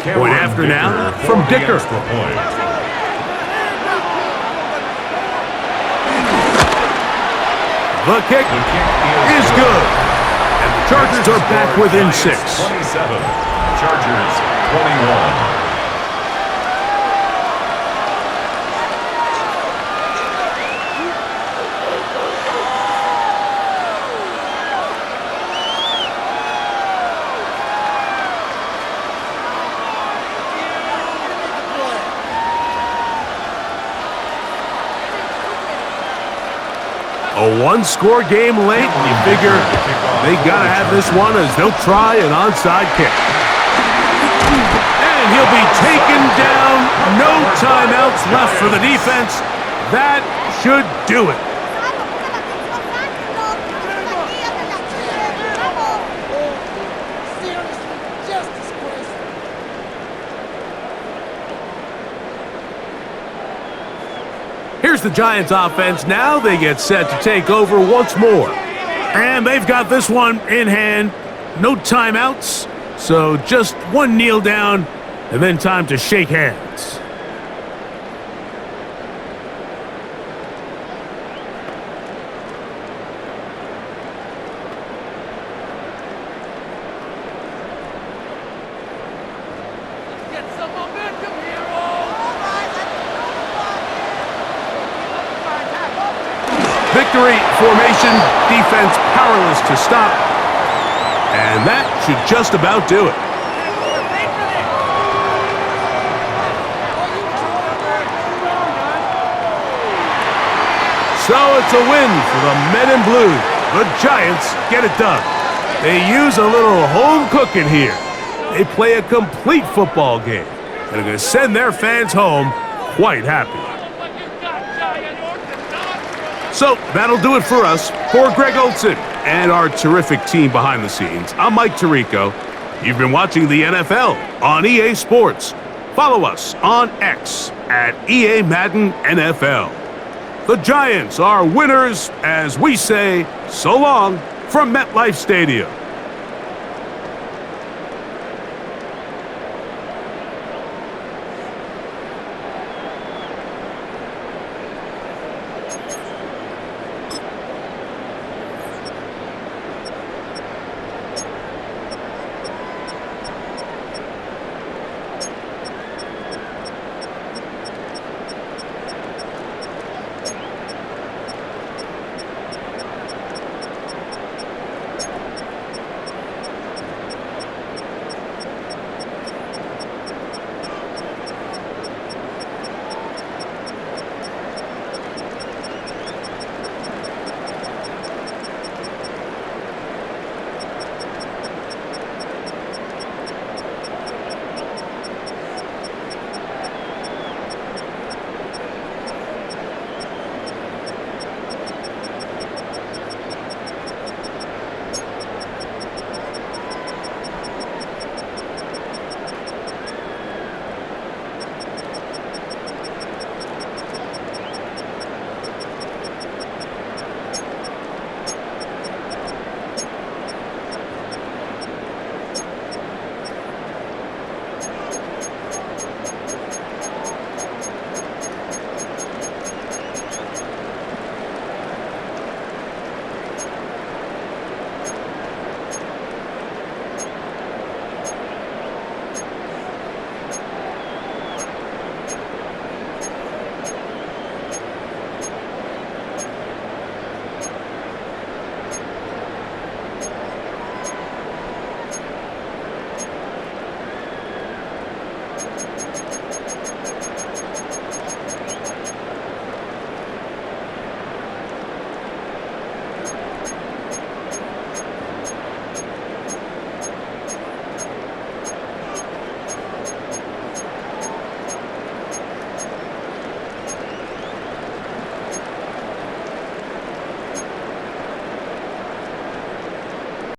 Speaker 1: Point after now from Dicker. The kick is good. And the Chargers are back within 6.
Speaker 3: 27. Chargers 21.
Speaker 1: A one-score game late, and you figure they got to have this one as they'll try an onside kick. And he'll be taken down. No timeouts left for the defense. That should do it. Here's the Giants offense. Now they get set to take over once more. And they've got this one in hand. No timeouts. So just one kneel down and then time to shake hands. Victory formation, defense powerless to stop. And that should just about do it. So it's a win for the men in blue. The Giants get it done. They use a little home cooking here. They play a complete football game. And are going to send their fans home quite happy. So that'll do it for us. For Greg Olson and our terrific team behind the scenes, I'm Mike Tirico. You've been watching the NFL on EA Sports. Follow us on X at EA Madden NFL. The Giants are winners as we say so long from MetLife Stadium.